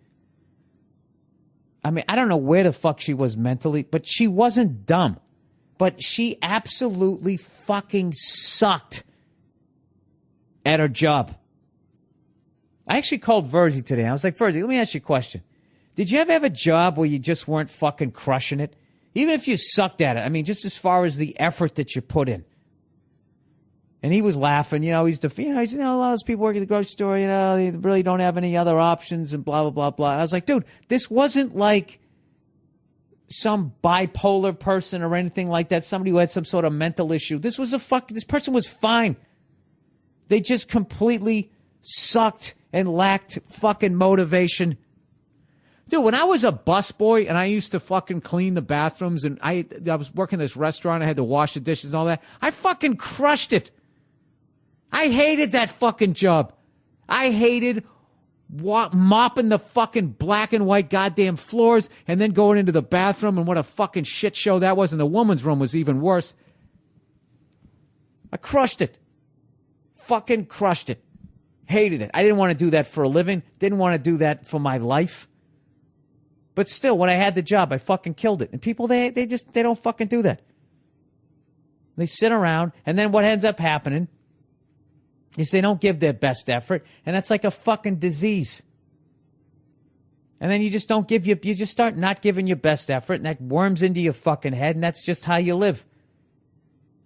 Speaker 1: I mean, I don't know where the fuck she was mentally, but she wasn't dumb. But she absolutely fucking sucked at her job. I actually called Verzi today. I was like, Verzi, let me ask you a question. Did you ever have a job where you just weren't fucking crushing it? Even if you sucked at it. I mean, just as far as the effort that you put in. And he was laughing. You know, he said, a lot of those people working at the grocery store, you know, they really don't have any other options and blah, blah, blah, blah. And I was like, dude, this wasn't like some bipolar person or anything like that. Somebody who had some sort of mental issue. This person was fine. They just completely sucked and lacked fucking motivation. Dude, when I was a busboy and I used to fucking clean the bathrooms and I was working this restaurant, I had to wash the dishes and all that, I fucking crushed it. I hated that fucking job. I hated mopping the fucking black and white goddamn floors and then going into the bathroom, and what a fucking shit show that was. And the woman's room was even worse. I crushed it. Fucking crushed it. Hated it. I didn't want to do that for a living. Didn't want to do that for my life. But still, when I had the job, I fucking killed it. And people, they don't fucking do that. They sit around, and then what ends up happening is they don't give their best effort, and that's like a fucking disease. And then you just start not giving your best effort, and that worms into your fucking head, and that's just how you live.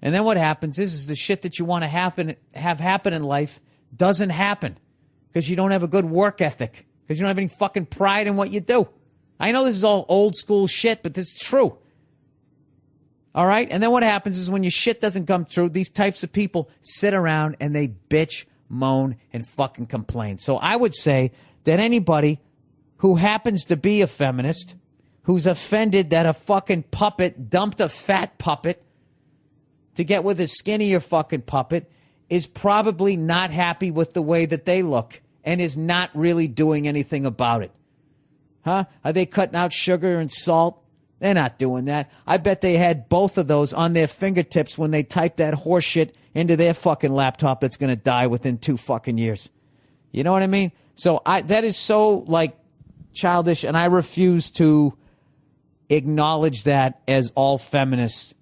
Speaker 1: And then what happens is the shit that you want to have happen in life doesn't happen because you don't have a good work ethic, because you don't have any fucking pride in what you do. I know this is all old school shit, but this is true. All right? And then what happens is when your shit doesn't come true, these types of people sit around and they bitch, moan, and fucking complain. So I would say that anybody who happens to be a feminist, who's offended that a fucking puppet dumped a fat puppet to get with a skinnier fucking puppet, is probably not happy with the way that they look and is not really doing anything about it. Huh? Are they cutting out sugar and salt? They're not doing that. I bet they had both of those on their fingertips when they typed that horse shit into their fucking laptop that's going to die within 2 fucking years. You know what I mean? So that is so, like, childish, and I refuse to acknowledge that as all feminists.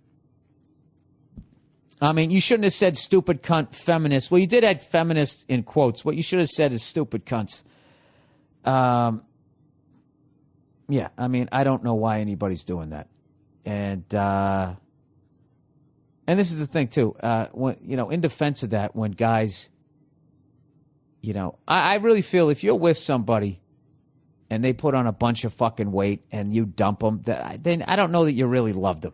Speaker 1: I mean, you shouldn't have said stupid cunt feminist. Well, you did add feminist in quotes. What you should have said is stupid cunts. Yeah, I mean, I don't know why anybody's doing that. And this is the thing, too. When, you know, in defense of that, when guys, you know, I really feel if you're with somebody and they put on a bunch of fucking weight and you dump them, then I don't know that you really loved them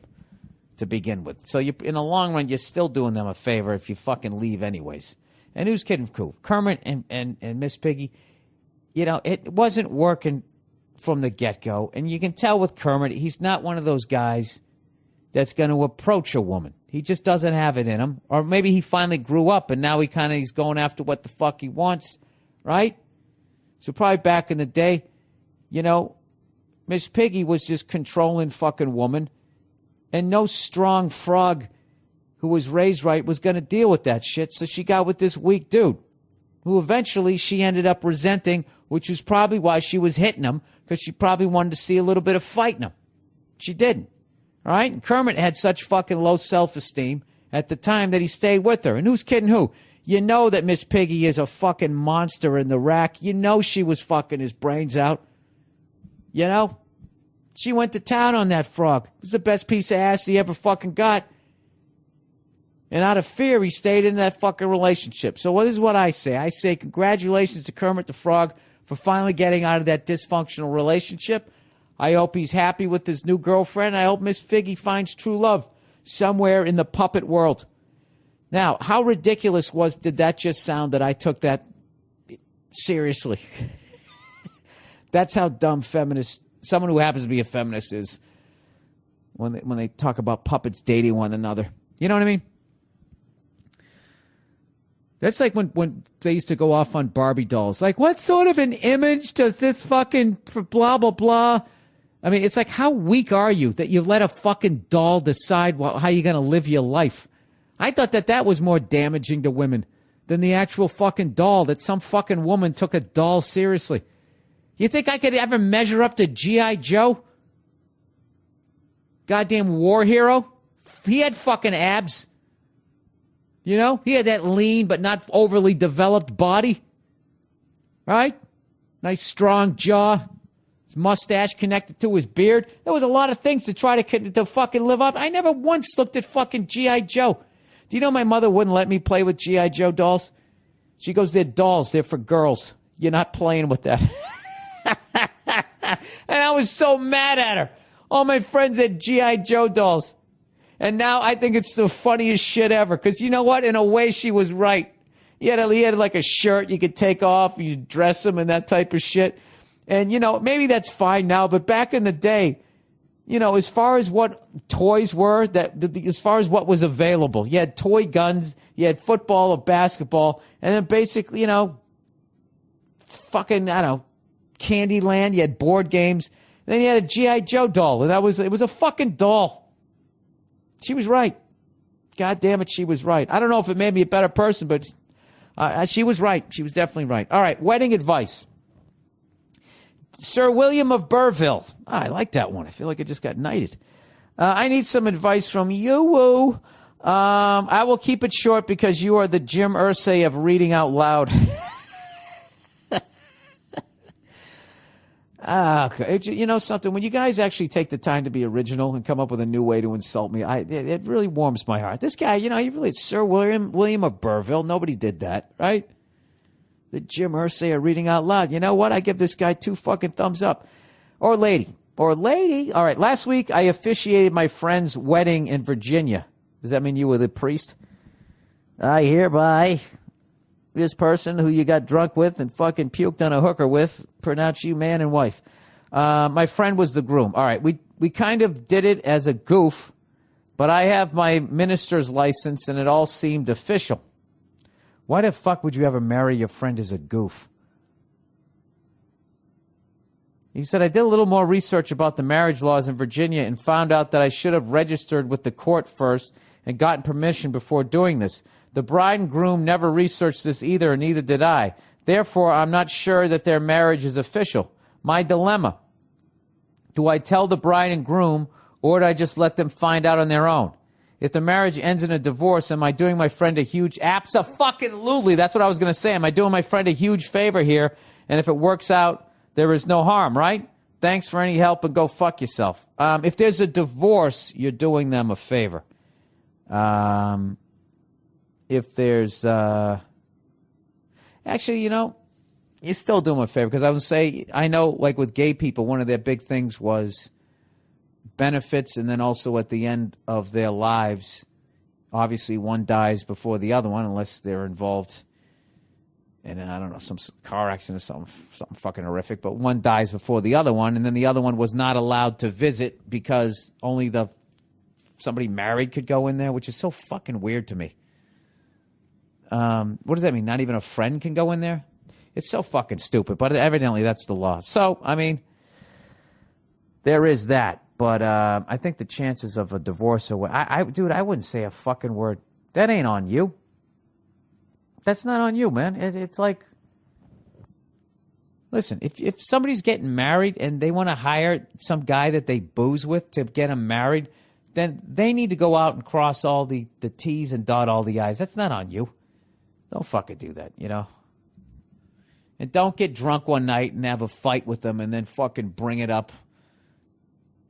Speaker 1: to begin with. So you, in the long run, you're still doing them a favor if you fucking leave anyways. And who's kidding? Cool. Kermit and Miss Piggy, you know, it wasn't working from the get-go. And you can tell with Kermit, he's not one of those guys that's going to approach a woman. He just doesn't have it in him. Or maybe he finally grew up and now he's going after what the fuck he wants, right? So probably back in the day, you know, Miss Piggy was just controlling fucking woman, and no strong frog who was raised right was going to deal with that shit. So she got with this weak dude who eventually she ended up resenting, which was probably why she was hitting him, because she probably wanted to see a little bit of fighting him. She didn't. All right? And Kermit had such fucking low self-esteem at the time that he stayed with her. And who's kidding who? You know that Miss Piggy is a fucking monster in the rack. You know she was fucking his brains out. You know? She went to town on that frog. It was the best piece of ass he ever fucking got. And out of fear, he stayed in that fucking relationship. So this is what I say. I say congratulations to Kermit the Frog for finally getting out of that dysfunctional relationship. I hope he's happy with his new girlfriend. I hope Miss Figgy finds true love somewhere in the puppet world. Now, how ridiculous did that just sound that I took that seriously? That's how dumb someone who happens to be a feminist is when they talk about puppets dating one another. You know what I mean? That's like when they used to go off on Barbie dolls. Like, what sort of an image does this fucking blah, blah, blah? I mean, it's like, how weak are you that you let a fucking doll decide how you're going to live your life? I thought that was more damaging to women than the actual fucking doll, that some fucking woman took a doll seriously. You think I could ever measure up to G.I. Joe? Goddamn war hero? He had fucking abs. You know? He had that lean but not overly developed body. Right? Nice strong jaw. His mustache connected to his beard. There was a lot of things to try to fucking live up. I never once looked at fucking G.I. Joe. Do you know my mother wouldn't let me play with G.I. Joe dolls? She goes, they're dolls. They're for girls. You're not playing with that. And I was so mad at her. All my friends had G.I. Joe dolls. And now I think it's the funniest shit ever. Because you know what? In a way, she was right. He had like a shirt you could take off. You dress him and that type of shit. And, you know, maybe that's fine now. But back in the day, you know, as far as what toys were, as far as what was available, you had toy guns, you had football or basketball, and then basically, you know, fucking, I don't know, Candyland, you had board games, and then you had a G.I. Joe doll, and it was a fucking doll. She was right. God damn it, she was right. I don't know if it made me a better person, but she was right. She was definitely right. All right, wedding advice. Sir William of Burrville. I like that one. I feel like I just got knighted. I need some advice from you. I will keep it short because you are the Jim Irsay of reading out loud. Okay. You know something? When you guys actually take the time to be original and come up with a new way to insult me, it really warms my heart. This guy, you know, he really, Sir William of Burrville. Nobody did that, right? The Jim Irsay are reading out loud. You know what? I give this guy 2 fucking thumbs up. Or lady. All right. Last week, I officiated my friend's wedding in Virginia. Does that mean you were the priest? I hereby, this person who you got drunk with and fucking puked on a hooker with, pronounce you man and wife. My friend was the groom. All right. We kind of did it as a goof, but I have my minister's license and it all seemed official. Why the fuck would you ever marry your friend as a goof? He said, I did a little more research about the marriage laws in Virginia and found out that I should have registered with the court first and gotten permission before doing this. The bride and groom never researched this either, and neither did I. Therefore, I'm not sure that their marriage is official. My dilemma. Do I tell the bride and groom, or do I just let them find out on their own? If the marriage ends in a divorce, am I doing my friend a huge abso-fucking-lutely? That's what I was going to say. Am I doing my friend a huge favor here? And if it works out, there is no harm, right? Thanks for any help and go fuck yourself. If there's a divorce, you're doing them a favor. If there's... Actually, you know, you're still doing them a favor. Because I would say, I know, like with gay people, one of their big things was... benefits, and then also at the end of their lives, obviously one dies before the other one unless they're involved in, I don't know, some car accident or something fucking horrific, but one dies before the other one, and then the other one was not allowed to visit because only somebody married could go in there, which is so fucking weird to me. What does that mean? Not even a friend can go in there? It's so fucking stupid, but evidently that's the law. So, I mean, there is that. But I think the chances of a divorce dude, I wouldn't say a fucking word. That ain't on you. That's not on you, man. It's like, listen, if somebody's getting married and they want to hire some guy that they booze with to get them married, then they need to go out and cross all the T's and dot all the I's. That's not on you. Don't fucking do that, you know? And don't get drunk one night and have a fight with them and then fucking bring it up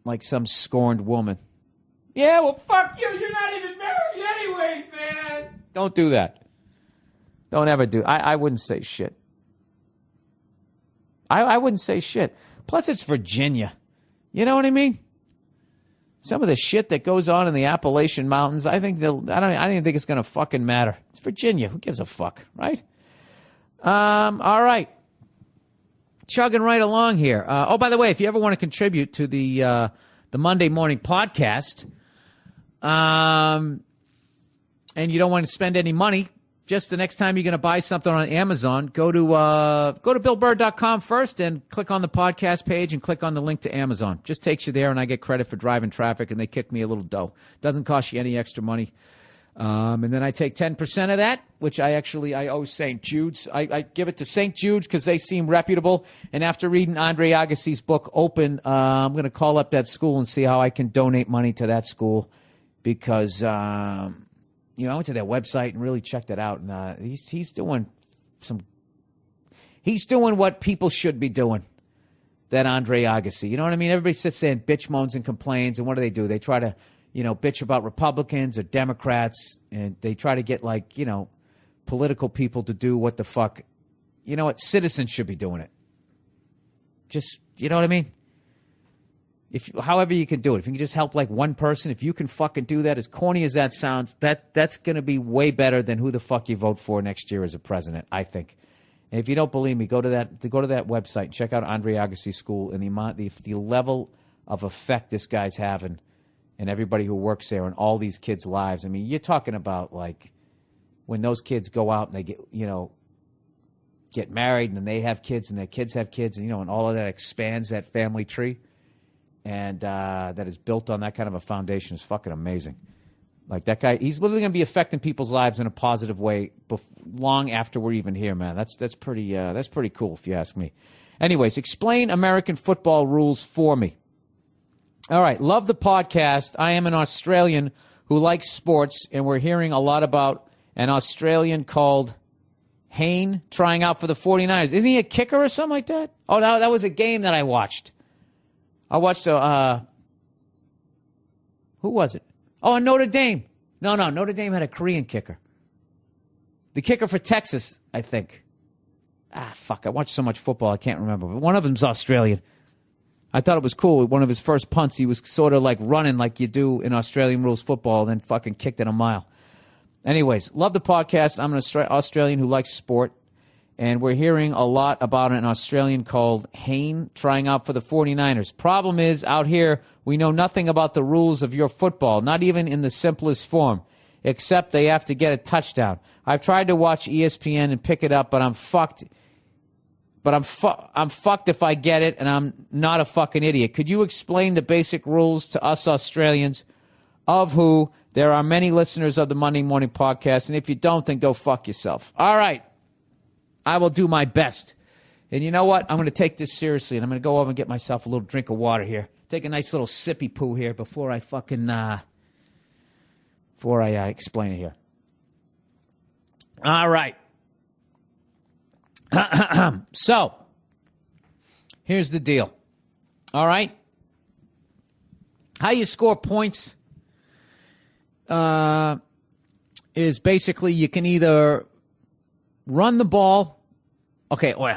Speaker 1: like some scorned woman. Yeah, well, fuck you. You're not even married anyways, man. Don't do that. Don't ever do. I wouldn't say shit. I wouldn't say shit. Plus, it's Virginia. You know what I mean? Some of the shit that goes on in the Appalachian Mountains, I don't even think it's going to fucking matter. It's Virginia. Who gives a fuck, right? All right. Chugging right along here. Oh, by the way, if you ever want to contribute to the Monday morning podcast, and you don't want to spend any money, just the next time you're going to buy something on Amazon, go to BillBurr.com first and click on the podcast page and click on the link to Amazon. Just takes you there, and I get credit for driving traffic, and they kick me a little dough. Doesn't cost you any extra money. And then I take 10% of that, which I owe St. Jude's. I give it to St. Jude's because they seem reputable. And after reading Andre Agassi's book, Open, I'm going to call up that school and see how I can donate money to that school because, I went to their website and really checked it out. And he's doing what people should be doing, that Andre Agassi. You know what I mean? Everybody sits there and bitch, moans, and complains. And what do? They try to bitch about Republicans or Democrats, and they try to get political people to do what the fuck. You know what? Citizens should be doing it. Just, you know what I mean? However you can do it. If you can just help one person, if you can fucking do that, as corny as that sounds, that's going to be way better than who the fuck you vote for next year as a president, I think. And if you don't believe me, go to that website and check out Andre Agassi School and the level of effect this guy's having and everybody who works there and all these kids' lives. I mean, you're talking about when those kids go out and they get married and then they have kids and their kids have kids, and all of that expands that family tree, and that is built on that kind of a foundation is fucking amazing. That guy, he's literally going to be affecting people's lives in a positive way long after we're even here, man. That's pretty cool if you ask me. Anyways, explain American football rules for me. All right, love the podcast. I am an Australian who likes sports, and we're hearing a lot about an Australian called Hayne trying out for the 49ers. Isn't he a kicker or something like that? Oh, no, that was a game that I watched. I watched who was it? Oh, Notre Dame. No, Notre Dame had a Korean kicker. The kicker for Texas, I think. Fuck, I watched so much football I can't remember, but one of them's Australian. I thought it was cool. One of his first punts, he was sort of running like you do in Australian rules football, then fucking kicked it a mile. Anyways, love the podcast. I'm an Australian who likes sport, and we're hearing a lot about an Australian called Hayne trying out for the 49ers. Problem is, out here, we know nothing about the rules of your football, not even in the simplest form, except they have to get a touchdown. I've tried to watch ESPN and pick it up, but I'm fucked. I'm fucked if I get it, and I'm not a fucking idiot. Could you explain the basic rules to us Australians, of who there are many listeners of the Monday Morning Podcast, and if you don't, then go fuck yourself. All right. I will do my best. And you know what? I'm going to take this seriously, and I'm going to go over and get myself a little drink of water here. Take a nice little sippy poo here before I fucking, explain it here. All right. So, here's the deal. All right? How you score points is basically you can either run the ball. Okay, wait,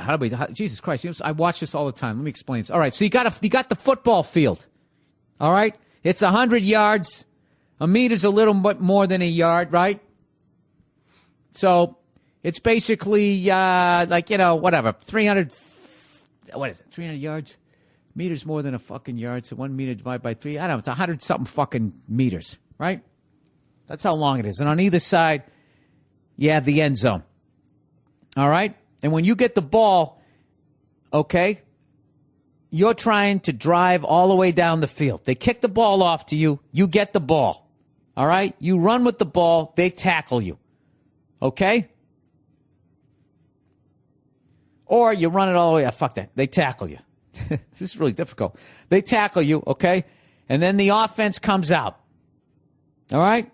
Speaker 1: Jesus Christ, I watch this all the time. Let me explain this. All right, so you got the football field. All right? It's 100 yards. A meter's a little bit more than a yard, right? So it's basically, whatever, 300, what is it, 300 yards? Meter's more than a fucking yard, so 1 meter divided by 3. I don't know, it's 100-something fucking meters, right? That's how long it is. And on either side, you have the end zone. All right? And when you get the ball, okay, you're trying to drive all the way down the field. They kick the ball off to you. You get the ball. All right? You run with the ball. They tackle you. Okay? Or you run it all the way. Fuck that. They tackle you. This is really difficult. They tackle you, okay? And then the offense comes out. All right?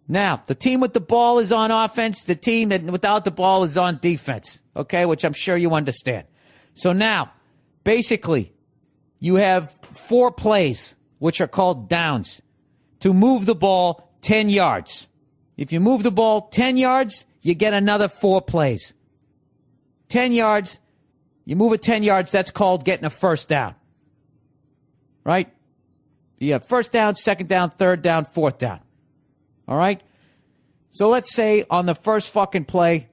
Speaker 1: Now, the team with the ball is on offense. The team that without the ball is on defense, okay? Which I'm sure you understand. So now, basically, you have 4 plays, which are called downs, to move the ball 10 yards. If you move the ball 10 yards, you get another 4 plays. 10 yards, You move it 10 yards, that's called getting a first down. Right? You have first down, second down, third down, fourth down. All right? So let's say on the first fucking play,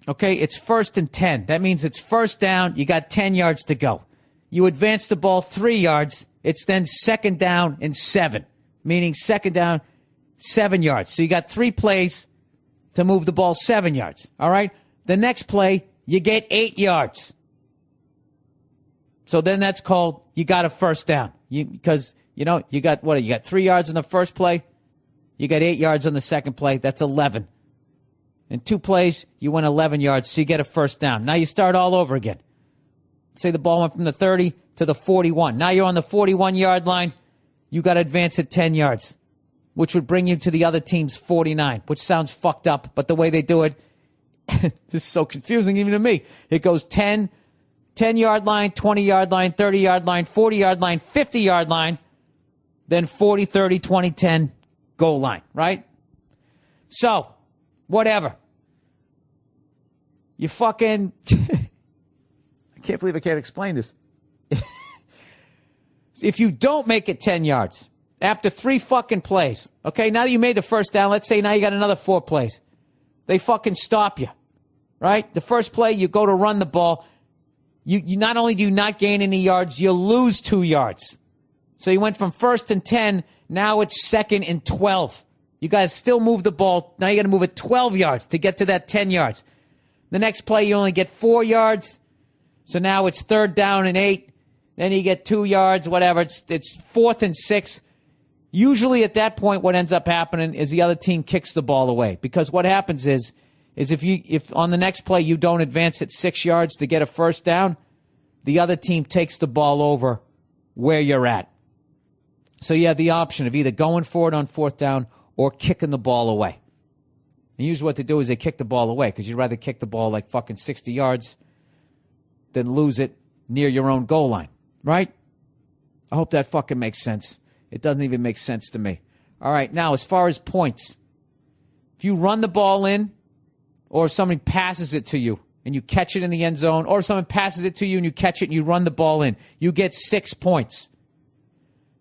Speaker 1: okay, it's 1st and 10. That means it's first down, you got 10 yards to go. You advance the ball 3 yards, it's then second down and 7, meaning second down, 7 yards. So you got 3 plays to move the ball 7 yards. All right? The next play, you get 8 yards. So then that's called you got a first down. Because, you got 3 yards in the first play, you got 8 yards on the second play, that's 11. In 2 plays, you went 11 yards, so you get a first down. Now you start all over again. Say the ball went from the 30 to the 41. Now you're on the 41-yard line. You got to advance it 10 yards, which would bring you to the other team's 49, which sounds fucked up, but the way they do it, this is so confusing even to me. It goes 10-yard line, 20-yard line, 30-yard line, 40-yard line, 50-yard line, then 40, 30, 20, 10, goal line, right? So, whatever. You fucking... I can't believe I can't explain this. If you don't make it 10 yards, after 3 fucking plays, okay, now that you made the first down, let's say now you got another 4 plays. They fucking stop you, right? The first play, you go to run the ball. You not only do you not gain any yards, you lose 2 yards. So you went from 1st and 10, now it's 2nd and 12. You got to still move the ball. Now you got to move it 12 yards to get to that 10 yards. The next play, you only get 4 yards. So now it's 3rd down and 8. Then you get 2 yards, whatever. It's 4th and 6. Usually at that point, what ends up happening is the other team kicks the ball away. Because what happens is if on the next play you don't advance it 6 yards to get a first down, the other team takes the ball over where you're at. So you have the option of either going for it on 4th down or kicking the ball away. And usually what they do is they kick the ball away because you'd rather kick the ball like fucking 60 yards than lose it near your own goal line, right? I hope that fucking makes sense. It doesn't even make sense to me. All right, now as far as points, if you run the ball in or if somebody passes it to you and you catch it in the end zone, or if someone passes it to you and you catch it and you run the ball in, you get 6 points.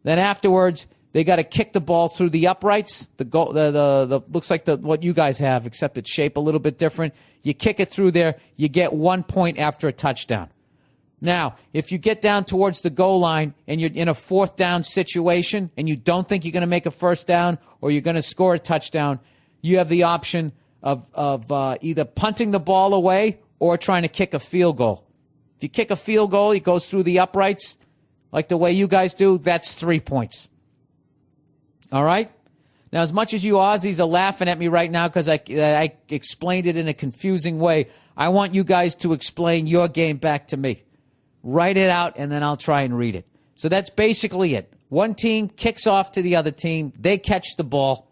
Speaker 1: Then afterwards, they got to kick the ball through the uprights. The looks like what you guys have, except it's shaped a little bit different. You kick it through there, you get 1 point after a touchdown. Now, if you get down towards the goal line and you're in a 4th down situation and you don't think you're going to make a first down or you're going to score a touchdown, you have the option of either punting the ball away or trying to kick a field goal. If you kick a field goal, it goes through the uprights like the way you guys do, that's 3 points. All right? Now, as much as you Aussies are laughing at me right now because I explained it in a confusing way, I want you guys to explain your game back to me. Write it out, and then I'll try and read it. So that's basically it. One team kicks off to the other team. They catch the ball.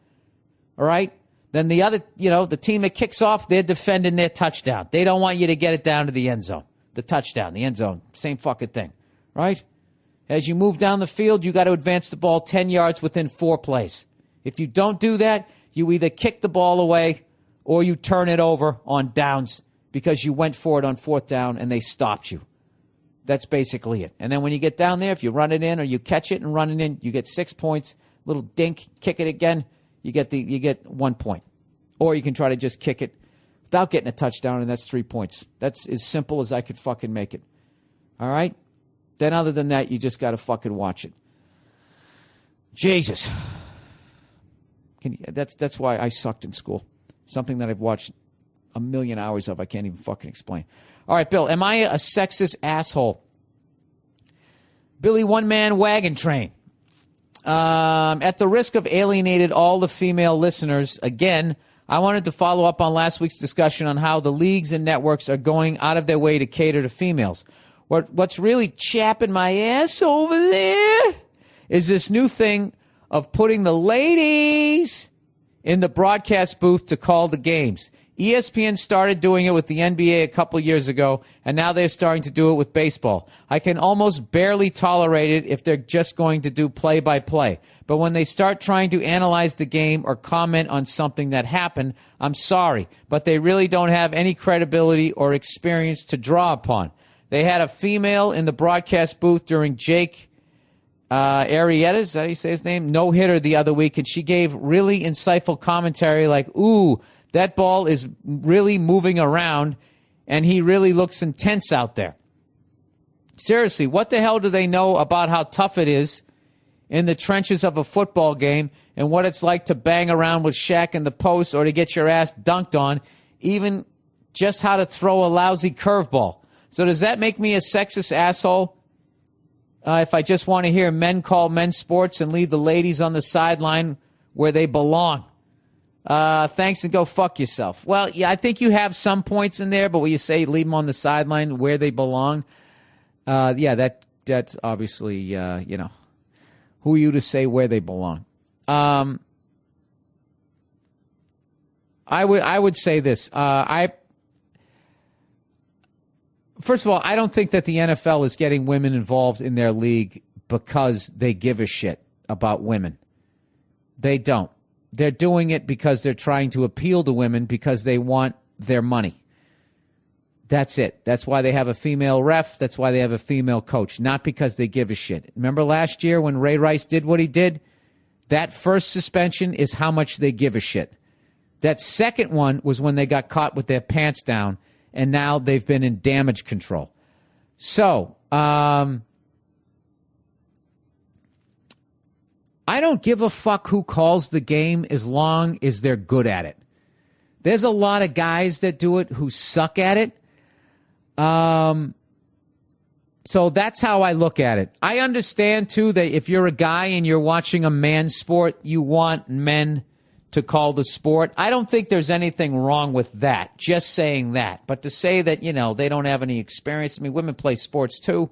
Speaker 1: All right? Then the other, the team that kicks off, they're defending their touchdown. They don't want you to get it down to the end zone. The touchdown, the end zone, same fucking thing. Right? As you move down the field, you got to advance the ball 10 yards within 4 plays. If you don't do that, you either kick the ball away or you turn it over on downs because you went for it on 4th down and they stopped you. That's basically it. And then when you get down there, if you run it in or you catch it and run it in, you get 6 points. Little dink, kick it again, you get 1 point. Or you can try to just kick it without getting a touchdown, and that's 3 points. That's as simple as I could fucking make it. All right? Then other than that, you just got to fucking watch it. Jesus. That's why I sucked in school. Something that I've watched a million hours of I can't even fucking explain. All right, Bill, am I a sexist asshole? Billy One Man Wagon Train. At the risk of alienated all the female listeners, again, I wanted to follow up on last week's discussion on how the leagues and networks are going out of their way to cater to females. What's really chapping my ass over there is this new thing of putting the ladies in the broadcast booth to call the games. ESPN started doing it with the NBA a couple years ago, and now they're starting to do it with baseball. I can almost barely tolerate it if they're just going to do play-by-play. But when they start trying to analyze the game or comment on something that happened, I'm sorry, but they really don't have any credibility or experience to draw upon. They had a female in the broadcast booth during Jake Arrieta's, is that how you say his name? No-hitter the other week, and she gave really insightful commentary like, ooh, that ball is really moving around, and he really looks intense out there. Seriously, what the hell do they know about how tough it is in the trenches of a football game and what it's like to bang around with Shaq in the post or to get your ass dunked on, even just how to throw a lousy curveball? So does that make me a sexist asshole if I just want to hear men call men's sports and leave the ladies on the sideline where they belong? Thanks and go fuck yourself. Well, yeah, I think you have some points in there, but when you say leave them on the sideline where they belong, yeah, that's obviously, who are you to say where they belong? I would say this. First of all, I don't think that the NFL is getting women involved in their league because they give a shit about women. They don't. They're doing it because they're trying to appeal to women because they want their money. That's it. That's why they have a female ref. That's why they have a female coach, not because they give a shit. Remember last year when Ray Rice did what he did? That first suspension is how much they give a shit. That second one was when they got caught with their pants down, and now they've been in damage control. So, I don't give a fuck who calls the game as long as they're good at it. There's a lot of guys that do it who suck at it. So that's how I look at it. I understand, too, that if you're a guy and you're watching a man's sport, you want men to call the sport. I don't think there's anything wrong with that, just saying that. But to say that, they don't have any experience, women play sports, too.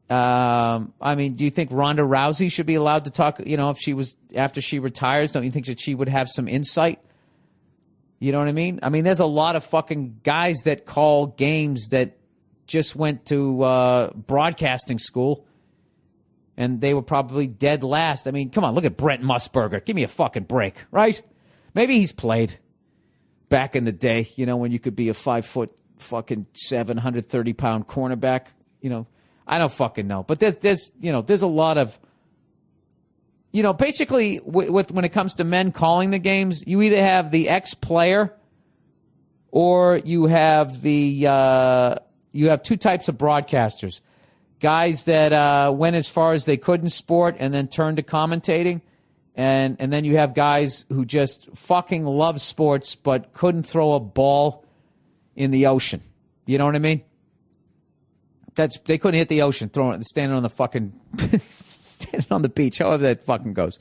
Speaker 1: Do you think Ronda Rousey should be allowed to talk, if she was, after she retires, don't you think that she would have some insight? You know what I mean? There's a lot of fucking guys that call games that just went to broadcasting school, and they were probably dead last. Come on, look at Brent Musburger. Give me a fucking break, right? Maybe he's played back in the day, when you could be a 5 foot fucking 730-pound cornerback, I don't fucking know. But there's a lot of, basically when it comes to men calling the games, you either have the ex-player or you have you have two types of broadcasters. Guys that went as far as they could in sport and then turned to commentating. And then you have guys who just fucking love sports but couldn't throw a ball in the ocean. You know what I mean? They couldn't hit the ocean, standing on the fucking standing on the beach, however that fucking goes.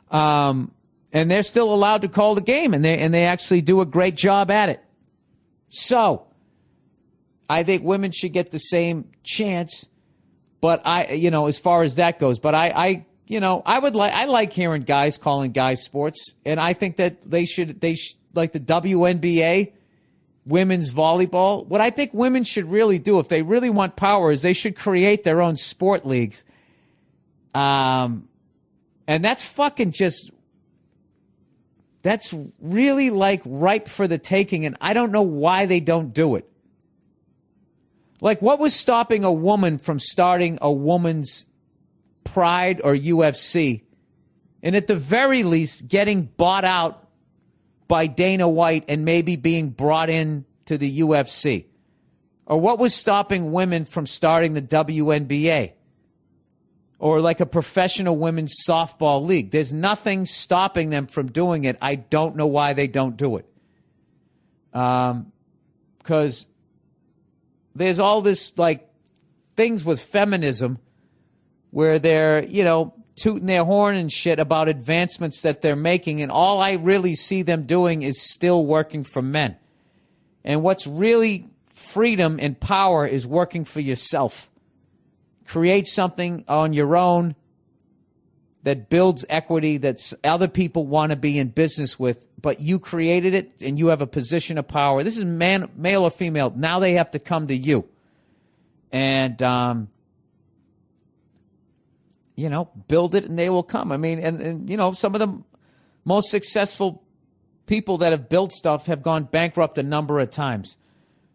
Speaker 1: And they're still allowed to call the game, and they actually do a great job at it. So, I think women should get the same chance. But as far as that goes, but I like hearing guys calling guys sports, and I think that they should like the WNBA. Women's volleyball. What I think women should really do, if they really want power, is they should create their own sport leagues. And that's fucking that's really like ripe for the taking, and I don't know why they don't do it. Like, what was stopping a woman from starting a woman's Pride or UFC, and at the very least getting bought out by Dana White and maybe being brought in to the UFC? Or what was stopping women from starting the WNBA? Or like a professional women's softball league? There's nothing stopping them from doing it. I don't know why they don't do it. Because there's all this, like, things with feminism where they're, tooting their horn and shit about advancements that they're making, and all I really see them doing is still working for men. And what's really freedom and power is working for yourself. Create something on your own that builds equity that other people want to be in business with, but you created it and you have a position of power. This is male or female. Now they have to come to you. And, build it and they will come. I mean, and some of the most successful people that have built stuff have gone bankrupt a number of times.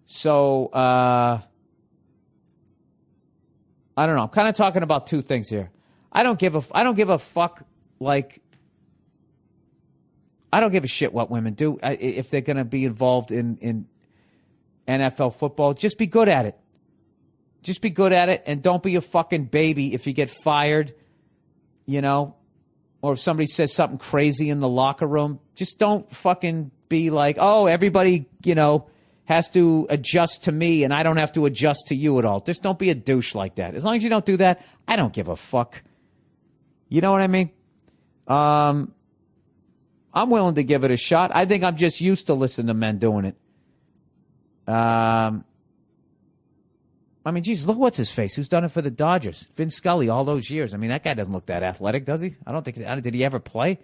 Speaker 1: So, I don't know. I'm kind of talking about two things here. I don't give a fuck. Like, I don't give a shit what women do. If they're going to be involved in NFL football, just be good at it. Just be good at it, and don't be a fucking baby if you get fired, or if somebody says something crazy in the locker room. Just don't fucking be like, oh, everybody, has to adjust to me and I don't have to adjust to you at all. Just don't be a douche like that. As long as you don't do that, I don't give a fuck. You know what I mean? I'm willing to give it a shot. I think I'm just used to listening to men doing it. I mean, Jesus, look what's his face. Who's done it for the Dodgers? Vin Scully, all those years. I mean, that guy doesn't look that athletic, does he? I don't think. Did he ever play?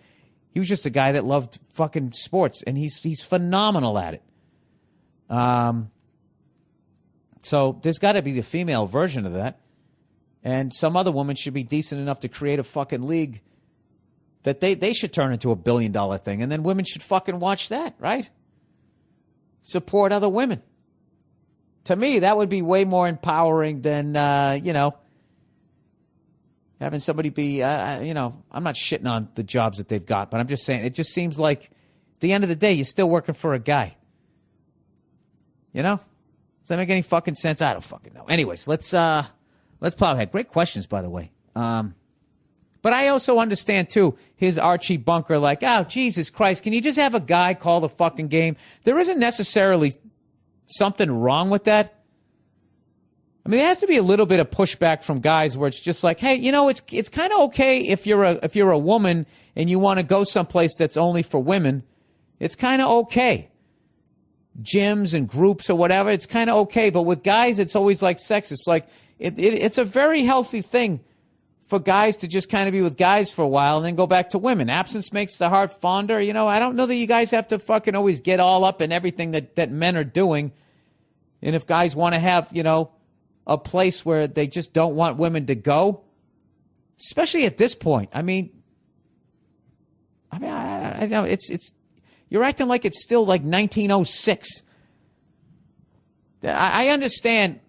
Speaker 1: He was just a guy that loved fucking sports, and he's phenomenal at it. So there's got to be the female version of that, and some other woman should be decent enough to create a fucking league that they should turn into $1 billion thing, and then women should fucking watch that, right? Support other women. To me, that would be way more empowering than, having somebody be, I'm not shitting on the jobs that they've got, but I'm just saying, it just seems like at the end of the day, you're still working for a guy. Does that make any fucking sense? I don't fucking know. Anyways, let's plow ahead. Great questions, by the way. But I also understand, too, his Archie Bunker, like, oh, Jesus Christ, can you just have a guy call the fucking game? There isn't necessarily something wrong with that. I mean, there has to be a little bit of pushback from guys where it's just like, hey, it's kind of okay if you're a woman and you want to go someplace that's only for women. It's kind of okay. Gyms and groups or whatever, it's kind of okay. But with guys, it's always like sex. It's like it's a very healthy thing for guys to just kind of be with guys for a while and then go back to women. Absence makes the heart fonder. I don't know that you guys have to fucking always get all up in everything that men are doing. And if guys want to have, a place where they just don't want women to go, especially at this point. I know it's you're acting like it's still like 1906. I understand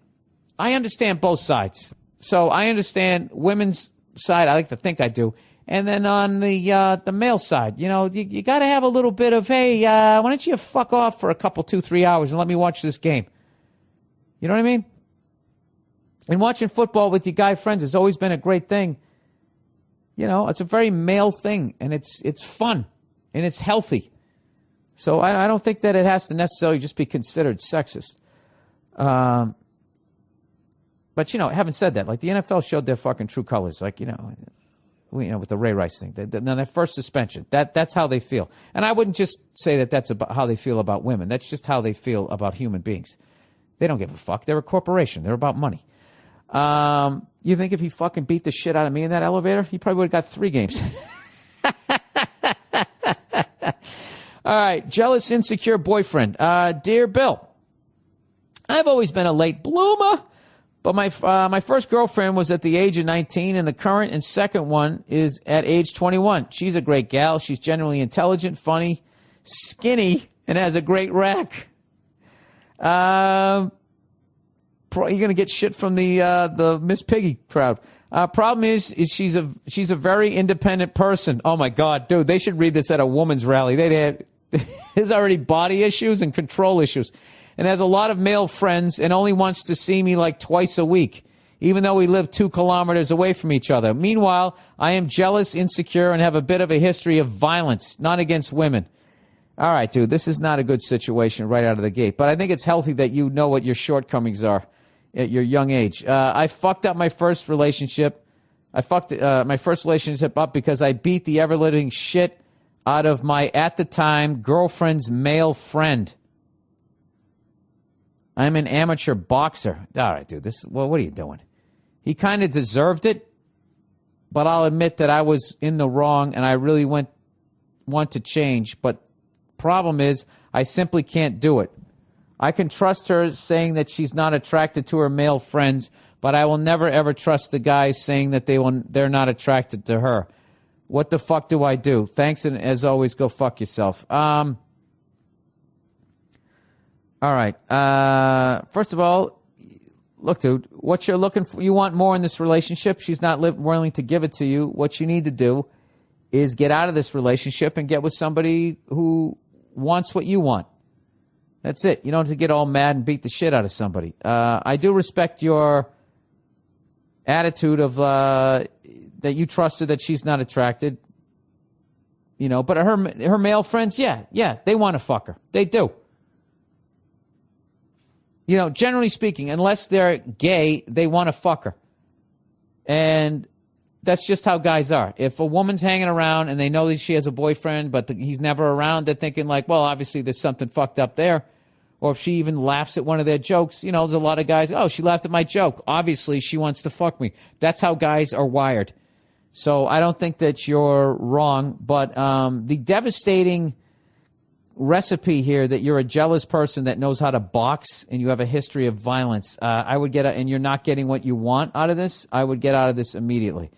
Speaker 1: both sides. So I understand women's side. I like to think I do. And then on the male side, you got to have a little bit of, hey, why don't you fuck off for a couple, 2-3 hours and let me watch this game? You know what I mean? And watching football with your guy friends has always been a great thing. It's a very male thing, and it's fun, and it's healthy. So I don't think that it has to necessarily just be considered sexist. But, having said that, like the NFL showed their fucking true colors, like, with the Ray Rice thing. That first suspension, that's how they feel. And I wouldn't just say that that's about how they feel about women. That's just how they feel about human beings. They don't give a fuck. They're a corporation. They're about money. You think if he fucking beat the shit out of me in that elevator, he probably would have got 3 games. All right, jealous, insecure boyfriend. Dear Bill, I've always been a late bloomer. But my first girlfriend was at the age of 19, and the current and second one is at age 21. She's a great gal. She's generally intelligent, funny, skinny, and has a great rack. You're going to get shit from the Miss Piggy crowd. Problem is she's a very independent person. Oh my God, dude, they should read this at a woman's rally. There's already body issues and control issues. And has a lot of male friends and only wants to see me like twice a week, even though we live 2 kilometers away from each other. Meanwhile, I am jealous, insecure, and have a bit of a history of violence, not against women. All right, dude, this is not a good situation right out of the gate, but I think it's healthy that you know what your shortcomings are at your young age. I fucked up my first relationship. I fucked my first relationship up because I beat the ever-living shit out of my, at the time, girlfriend's male friend. I'm an amateur boxer. All right, dude. What are you doing? He kind of deserved it. but I'll admit that I was in the wrong and I really want to change. But problem is, I simply can't do it. I can trust her saying that she's not attracted to her male friends, but I will never ever trust the guys saying that they're not attracted to her. What the fuck do I do? Thanks, and as always, go fuck yourself. All right. First of all, look, dude, what you're looking for, you want more in this relationship. She's not willing to give it to you. What you need to do is get out of this relationship and get with somebody who wants what you want. That's it. You don't have to get all mad and beat the shit out of somebody. I do respect your attitude of that you trusted that she's not attracted. You know, but her male friends, yeah, they want to fuck her. They do. You know, generally speaking, unless they're gay, they want to fuck her. And that's just how guys are. If a woman's hanging around and they know that she has a boyfriend, but he's never around, they're thinking like, well, obviously there's something fucked up there. Or if she even laughs at one of their jokes, you know, there's a lot of guys, oh, she laughed at my joke. Obviously she wants to fuck me. That's how guys are wired. So I don't think that you're wrong. But the devastating recipe here that you're a jealous person that knows how to box and you have a history of violence, I would get, and you're not getting what you want out of this, I would get out of this immediately.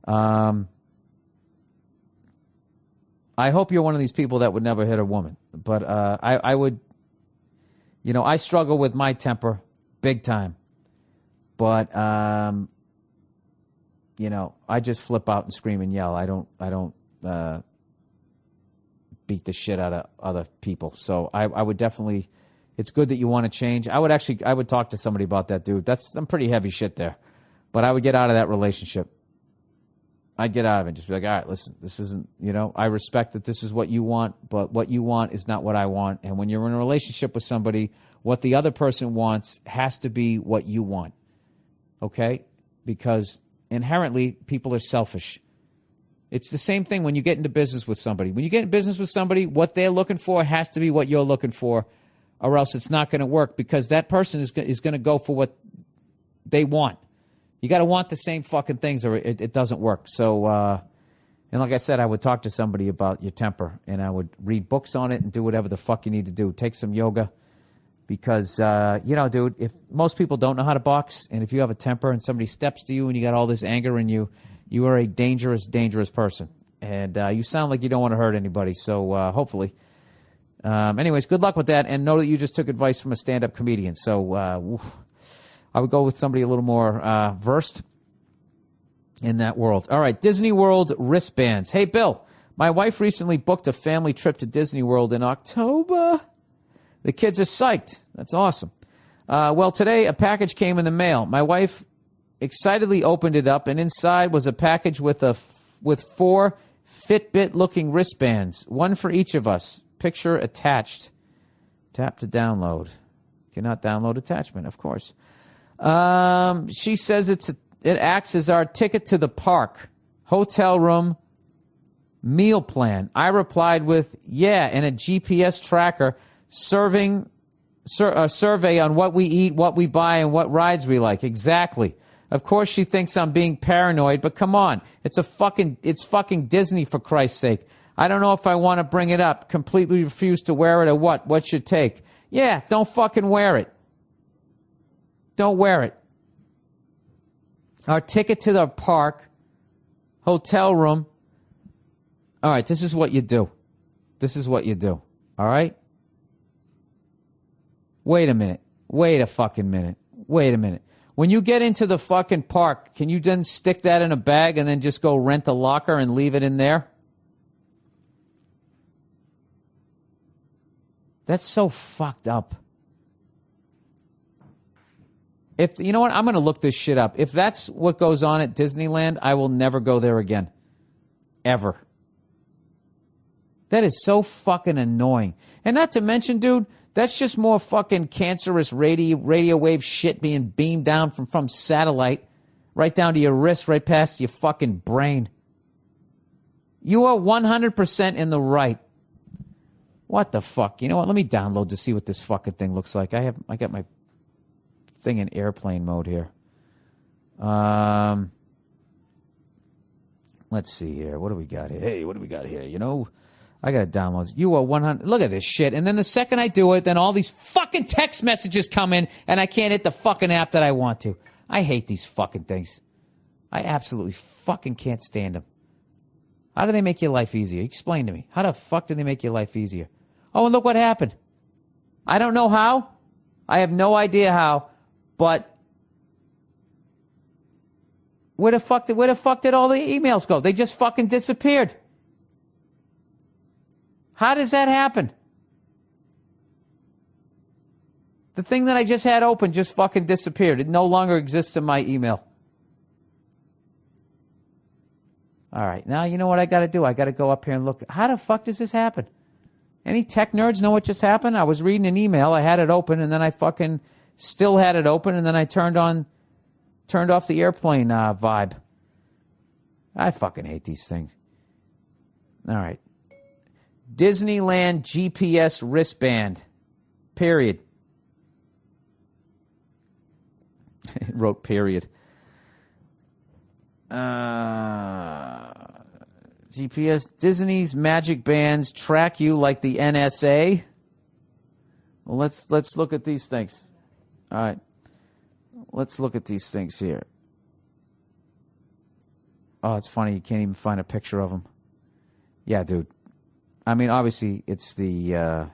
Speaker 1: I hope you're one of these people that would never hit a woman. But I would, you know, I struggle with my temper big time. But, you know, I just flip out and scream and yell. I don't beat the shit out of other people. So I would definitely, it's good that you want to change. I would talk to somebody about that, dude. That's some pretty heavy shit there. But I would get out of that relationship. I'd get out of it. Just be like, all right, listen, this isn't, you know, I respect that this is what you want, but what you want is not what I want. And when you're in a relationship with somebody, what the other person wants has to be what you want. Okay? Because inherently, people are selfish. It's the same thing when you get into business with somebody. When you get in business with somebody, what they're looking for has to be what you're looking for, or else it's not going to work, because that person is going to go for what they want. You got to want the same fucking things, or it doesn't work. So, and like I said, I would talk to somebody about your temper, and I would read books on it and do whatever the fuck you need to do. Take some yoga, because, you know, dude, if most people don't know how to box, and if you have a temper and somebody steps to you and you got all this anger in you, you are a dangerous, dangerous person. And you sound like you don't want to hurt anybody, so hopefully. Anyways, good luck with that, and know that you just took advice from a stand-up comedian. So, I would go with somebody a little more versed in that world. All right, Disney World wristbands. Hey, Bill, my wife recently booked a family trip to Disney World in October. The kids are psyched. That's awesome. Well, today a package came in the mail. My wife excitedly opened it up, and inside was a package with 4 Fitbit-looking wristbands, one for each of us. Picture attached. Tap to download. Cannot download attachment, of course. She says it acts as our ticket to the park, hotel room, meal plan. I replied with, yeah, and a GPS tracker survey on what we eat, what we buy, and what rides we like. Exactly. Of course she thinks I'm being paranoid, but come on. It's fucking Disney, for Christ's sake. I don't know if I want to bring it up. Completely refuse to wear it or what? What's your take? Yeah, don't fucking wear it. Don't wear it. Our ticket to the park, hotel room. All right, this is what you do. This is what you do. All right? Wait a minute. Wait a fucking minute. Wait a minute. When you get into the fucking park, can you then stick that in a bag and then just go rent a locker and leave it in there? That's so fucked up. If you know what, I'm going to look this shit up. If that's what goes on at Disneyland, I will never go there again. Ever. That is so fucking annoying. And not to mention, dude, that's just more fucking cancerous radio wave shit being beamed down from satellite right down to your wrist, right past your fucking brain. You are 100% in the right. What the fuck? You know what? Let me download to see what this fucking thing looks like. I got my thing in airplane mode here. Let's see here. What do we got here? Hey, what do we got here? You know, I got to download. You are 100. Look at this shit. And then the second I do it, then all these fucking text messages come in, and I can't hit the fucking app that I want to. I hate these fucking things. I absolutely fucking can't stand them. How do they make your life easier? Explain to me. How the fuck do they make your life easier? Oh, and look what happened. I don't know how. I have no idea how, but where the fuck did all the emails go? They just fucking disappeared. How does that happen? The thing that I just had open just fucking disappeared. It no longer exists in my email. All right, now you know what I got to do. I got to go up here and look. How the fuck does this happen? Any tech nerds know what just happened? I was reading an email. I had it open, and then I fucking still had it open, and then I turned off the airplane vibe. I fucking hate these things. All right. Disneyland GPS wristband. Period. It wrote period. GPS, Disney's magic bands track you like the NSA. Well, let's look at these things. All right. Let's look at these things here. Oh, it's funny. You can't even find a picture of them. Yeah, dude. I mean, obviously, wait a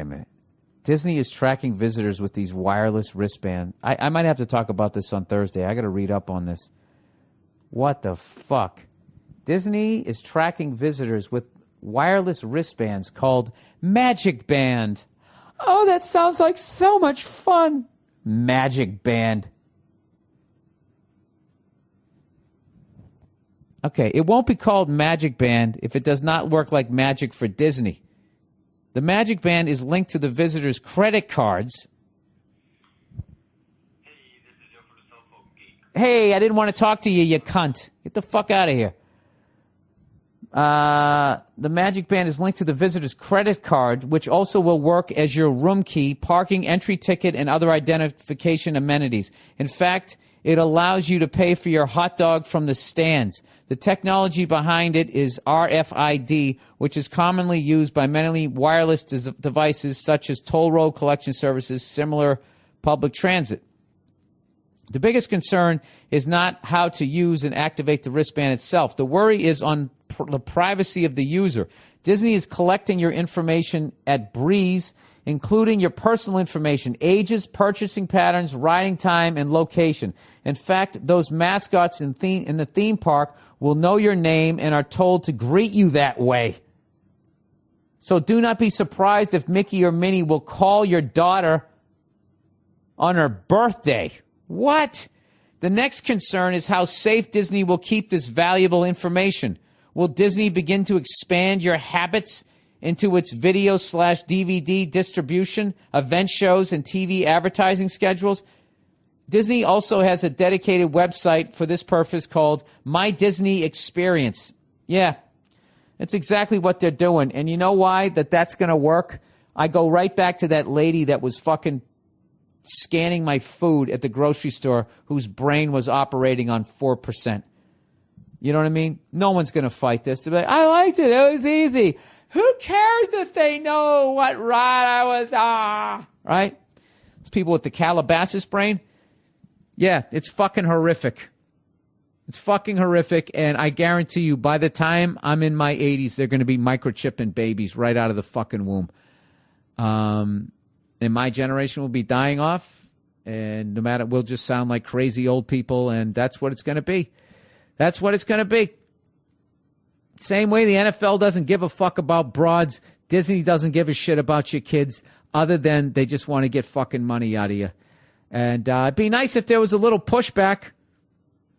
Speaker 1: minute. Disney is tracking visitors with these wireless wristbands. I might have to talk about this on Thursday. I got to read up on this. What the fuck? Disney is tracking visitors with wireless wristbands called Magic Band. Oh, that sounds like so much fun. Magic Band. Okay, it won't be called Magic Band if it does not work like magic for Disney. The Magic Band is linked to the visitor's credit cards.
Speaker 2: Hey, this is Joe for the Cell Phone Geek.
Speaker 1: Hey, I didn't want to talk to you, you cunt. Get the fuck out of here. The Magic Band is linked to the visitor's credit card, which also will work as your room key, parking, entry ticket, and other identification amenities. In fact, it allows you to pay for your hot dog from the stands. The technology behind it is RFID, which is commonly used by many wireless devices such as toll road collection services, similar public transit. The biggest concern is not how to use and activate the wristband itself. The worry is on the privacy of the user. Disney is collecting your information at Breeze, including your personal information, ages, purchasing patterns, riding time, and location. In fact, those mascots in the theme park will know your name and are told to greet you that way. So do not be surprised if Mickey or Minnie will call your daughter on her birthday. What? The next concern is how safe Disney will keep this valuable information. Will Disney begin to expand your habits into its video/DVD distribution, event shows, and TV advertising schedules? Disney also has a dedicated website for this purpose called My Disney Experience. Yeah, that's exactly what they're doing. And you know why that's going to work? I go right back to that lady that was fucking scanning my food at the grocery store whose brain was operating on 4%. You know what I mean? No one's going to fight this. They'll be like, I liked it. It was easy. Who cares if they know what ride I was? Right? It's people with the Calabasas brain. Yeah, it's fucking horrific. It's fucking horrific, and I guarantee you, by the time I'm in my 80s, they're going to be microchipping babies right out of the fucking womb. And my generation will be dying off, and no matter, we'll just sound like crazy old people, and that's what it's going to be. That's what it's going to be. Same way the NFL doesn't give a fuck about broads, Disney doesn't give a shit about your kids, other than they just want to get fucking money out of you. And it'd be nice if there was a little pushback.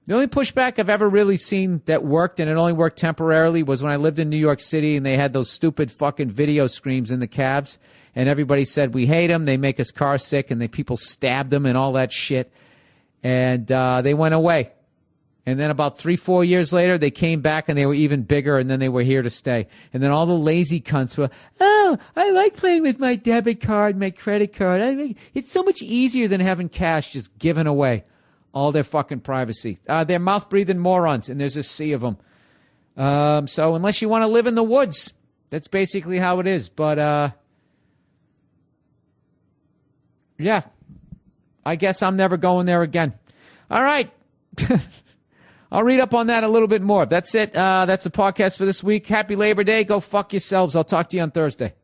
Speaker 1: The only pushback I've ever really seen that worked, and it only worked temporarily, was when I lived in New York City and they had those stupid fucking video screens in the cabs, and everybody said, we hate them, they make us car sick, and people stabbed them and all that shit. And they went away. And then about 3-4 years later, they came back and they were even bigger, and then they were here to stay. And then all the lazy cunts were, oh, I like playing with my debit card, my credit card. It's so much easier than having cash just given away. all their fucking privacy. They're mouth-breathing morons, and there's a sea of them. So unless you want to live in the woods, that's basically how it is. But, yeah, I guess I'm never going there again. All right. I'll read up on that a little bit more. That's it. That's the podcast for this week. Happy Labor Day. Go fuck yourselves. I'll talk to you on Thursday.